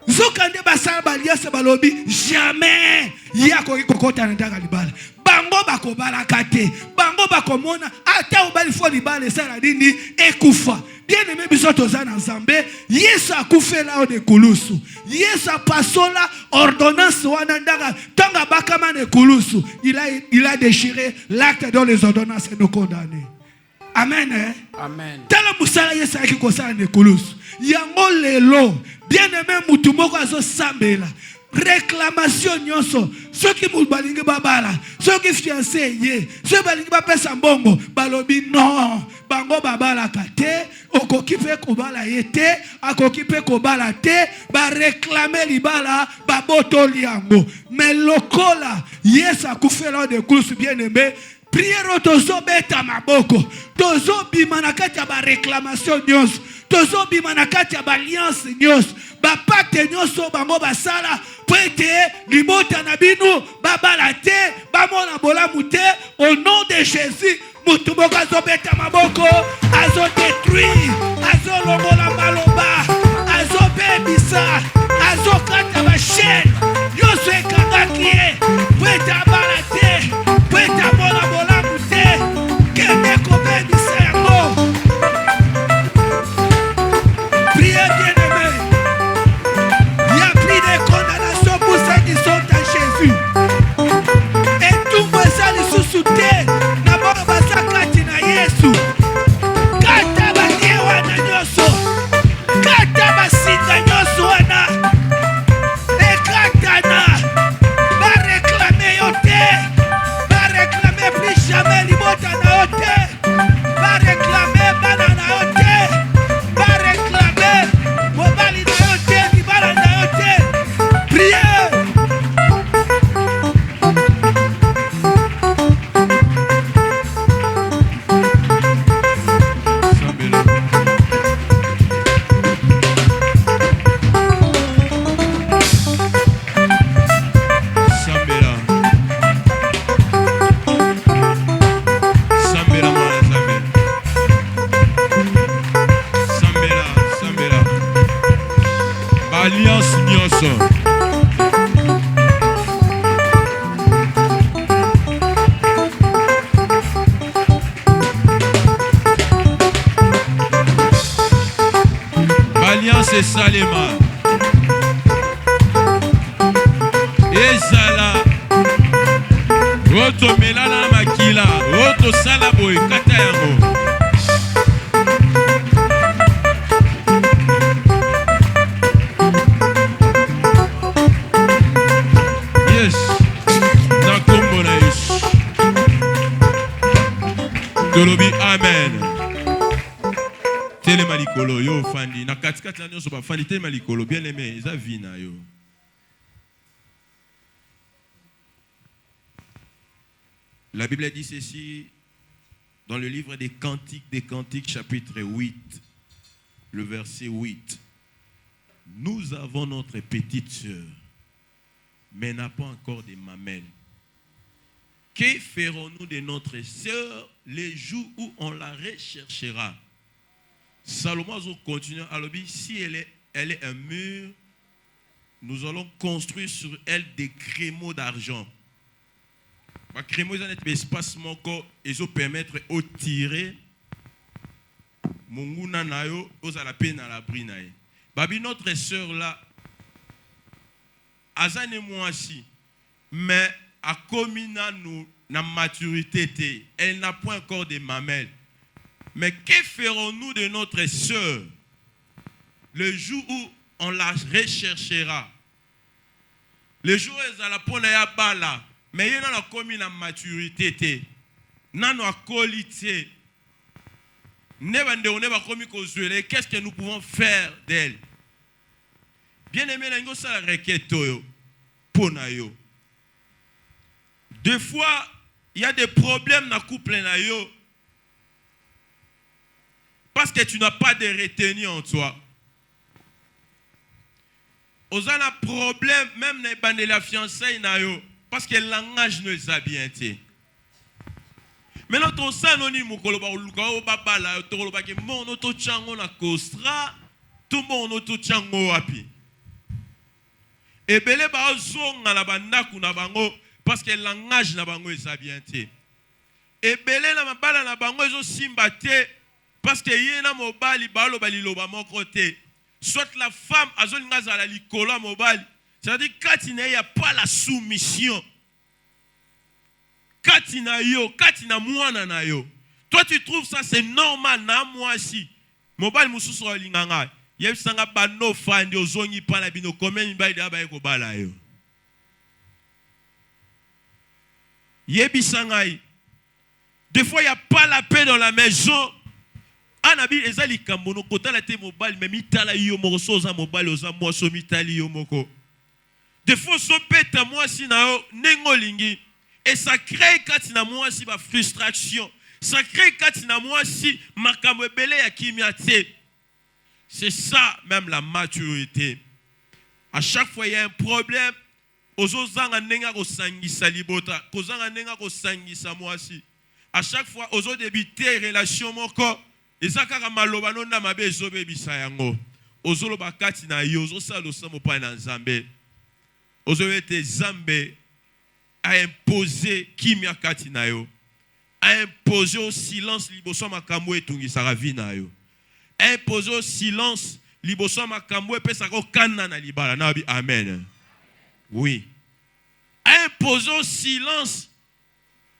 zokande basala baliase balobi jamais yako kokota na ndaka libala bango bakobala kate bango bakomona ata obali fo libala sala dini ekufa. Bien aimé biso toza na Nzambe, Yesu akufela o de kulusu, Yesu pasola ordonnance wana ndaka tanga bakama ne kulusu, il a déchiré l'acte dont les ordonnances nous condamnent. Amen. Amen. Tala musala Yesu aki kosala ne kulusu yango lelo bien aimé mutu moko azo sambela réclamation nyonso soki mutu balingi babala soki fiancé ye soki balingi bapesa mbongo balobi non bango babala kate okoki pe kobala ye te akoki pe kobala te ba réclamer libala babotoli yango mais lokola Yesu akufela de kulusu bien aimé prière tozo beta maboko tozo bima na kati ya ba réclamation nyonso tozo bima na kati ya ba alliance nyonso ba pacte nyonso bango basala po ete libota na bino babala te bamona bolamu te au nom de Jésus mutu moko azobeta maboko azodétruire azolongola maloba azobebisa azokata bachaine nyonso ekangaki ye po ete abala te po ete amona bolamu te kende kobebisa yango. Priez bien aimé, il y a plus de condamnation pour ceux qui sont en Jésus et tout le monde lisusu te na bongo basakati na Yesu kata batie wana nyonso kata basinga nyonso wana ekatana bareklame yo te bareklame plus jamais libota na yo te bareklame bana na yo te bareklame mobali na yo te libala na yo te. Priez. Alliance nyonso Alliance esalema ezala otomela na makila otosala boye kata yango. Tolobi amen. Tele malikolo yo fandi na katikati na nyonso ba fandi tele malikolo bien aimé eza vina yo. La Bible dit ceci dans le livre des Cantiques chapitre 8 le verset 8. Nous avons notre petite sœur mais n'a pas encore de mamelles. Que ferons-nous de notre sœur les jours où on la recherchera? Salomon continue à dire, si elle est un mur, nous allons construire sur elle des crémeaux d'argent. Les crémeaux sont un espace qui permettre de tirer monguna nayo aux à la peine à l'abri nae. Babi notre sœur là, azane moisi, mais à comina nous na maturité, elle n'a pas encore de mamelles. Mais que ferons-nous de notre sœur le jour où on la recherchera? Le jour où elle a pona ya bala, mais elle n'a pas commis la maturité, n'a pas qualité. Qu'est-ce que nous pouvons faire d'elle? Bien aimé, nous ça la requête pour nous. Des fois, il y a des problèmes dans le couple. Parce que tu n'as pas de retenue en toi. Vous avez un problème, même dans la fiançailles, parce que le langage ne est bien. Mais notre sanoni mukoloba uluka o babala toloba ke mono to chango na kostra tout mono to chango wapi. Ebele ba zonga na bandaku na bango parce que le langage na bango est bien. Ebele na mabala na bango ezo simba te parce que yena mobali balo baliloba moko te. Soit la femme azolinga zala likolo mobali. C'est-à-dire quand il n'y a pas la soumission. Katina yo, katina mwana na yo. Toi tu trouves ça c'est normal na moi si. Mobile mususu olinganga. Yeb sanga bano fandi ozongi pa na bino komen ba ida ba ko bala yo. Yebi sangai. Des fois il y a pas la paix dans la maison. Anabi ezali kambono kota la te mobile mais mitala yo moko soza mobile oza moi so mitali yo moko. Des fois so peta moi si na yo nengolingi. Et ça crée katina moi si ba frustration. Ça crée katina moi si makambo ebele ya kimiate. C'est ça même la maturité. À chaque fois il y a un problème, ozozanga nenga ko sangisa libota, kozanga nenga ko sangisa moi si. À chaque fois ozo débiter relation moko, ezaka maloba nona mabe ezobe bisa yango. Ozoloba katina yo, ozosalo samo pa na Nzambe. Ozowete Nzambe a imposé kimia katina yo, a imposé au silence liboso makambo etungisa ravina yo, a imposé au silence liboso makambo epesa ko kana na libala na bi amen. Oui, a imposé au silence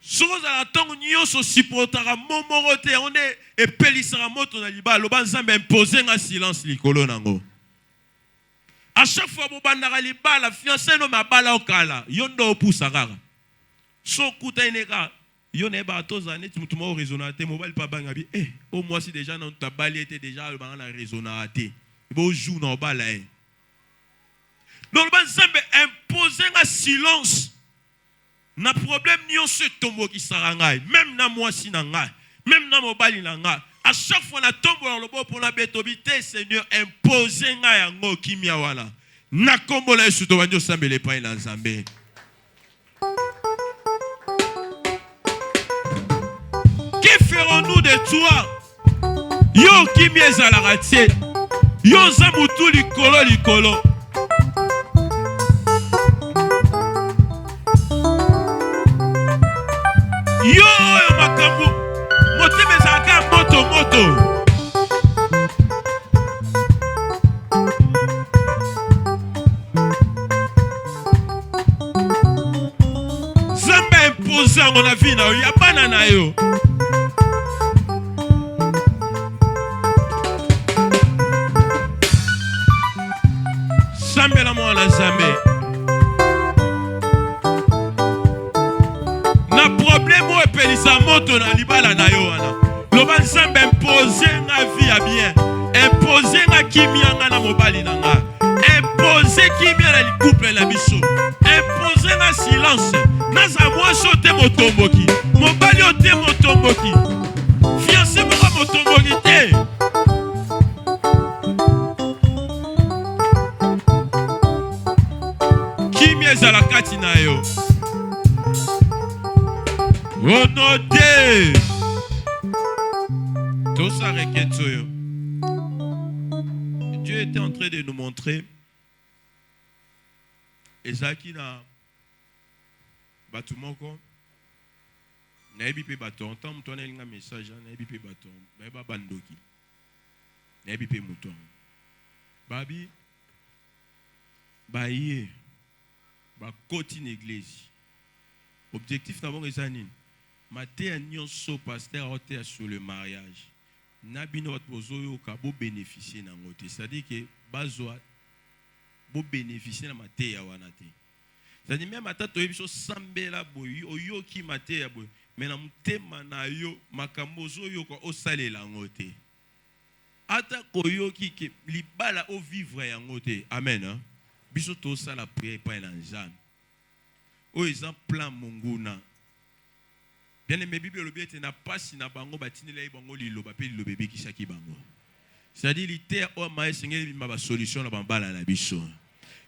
soza la tongo nyoso supportera momorote on est epelisera moto na libala loba Nzambe imposé nga silence likolo nango. À chaque fois que vous avez la fiancée no mabala okala, yondo opusa kaka. So kuta ineka, yone ba tozane tu mo raisonnaté mobile pa banga bi au moins si déjà non ta bali était déjà le banga raisonnaté. Bo jou no bala e. Donc le Nzambe imposer un silence. Na problème nyonso tombo ki sarangai, même na moi si na ngai, même na mobile na ngai. À chaque fois na tombe dans le bon pour la bétobité, Seigneur imposez nga yango kimia wana. Na kombo la Yesu to banjo sambele pa ina Nzambe. Que ferons-nous de toi? Yo kimia ezala ratie. Yo zamutu likolo likolo. Yo makambu motime zaka moto moto. Zamba imposa mon avis na ya bana na yo. Sambela mo na Nzambe. Na problème o epelisa moto na libala na yo wana. Loba Nzambe imposer nga vie ya bien. Imposer nga kimia nga na mobali na nga. Imposer kimia na couple na biso. Imposer nga silence. Naza mwaso te motomboki. Mobali o te motomboki. Fiancé moko motomboki te. Kimia ezala kati na yo. Au nom de tout ça requête. Dieu était en train de nous montrer ezaki na batumoko na ebi pe baton tant muto na linga message na ebi pe baton ba bandoki na ebi pe muto babi baye ba koti na église objectif na bon ezani maté nyonso pasteur ote sur le mariage na bino bozoyo ka bo bénéficier na ngote c'est-à-dire que bazwa bo bénéficier na maté ya wana te c'est-à-dire même atato yebiso sambela boyi oyoki maté ya boyi mais na mutema na yo makambo zoyo ko osalela ngote ata koyoki ke libala o vivre ya ngote amen hein? Biso to sala prière pa na Nzambe o exemple plan monguna. Bien aimé Bible le bien na pasi na bango batini la bango liloba pe liloba be kisaki bango. C'est-à-dire l'ité o ma singeli ma solution na bambala na biso.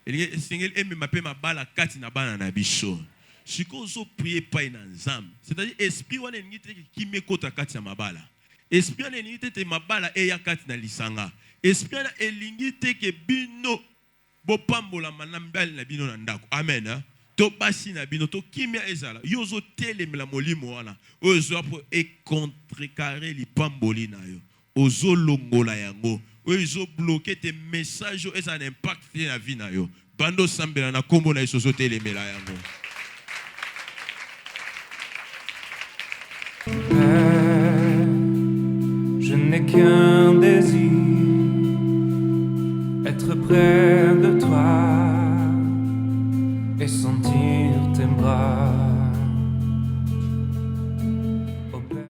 Et singeli emi ma pe ma bala kati na bana na biso. Siko zo prier pa ina nzambe. C'est-à-dire esprit wana ngite ki mekota kati ya mabala. Esprit wana ngite te mabala e ya kati na lisanga. Esprit wana elingite ke bino bo pambola manambali na bino na ndako. Amen. Hein? To basi na bino to kimia ezala yozo telemela molimo wana ozo po e contrecarrer li pamboli na yo ozo longola yango ozo bloquer tes messages et ça impact na vie na yo bando sambela na kombo na yo ozo telemela yango. Père, je n'ai qu'un désir, être près de toi et sentir tes bras.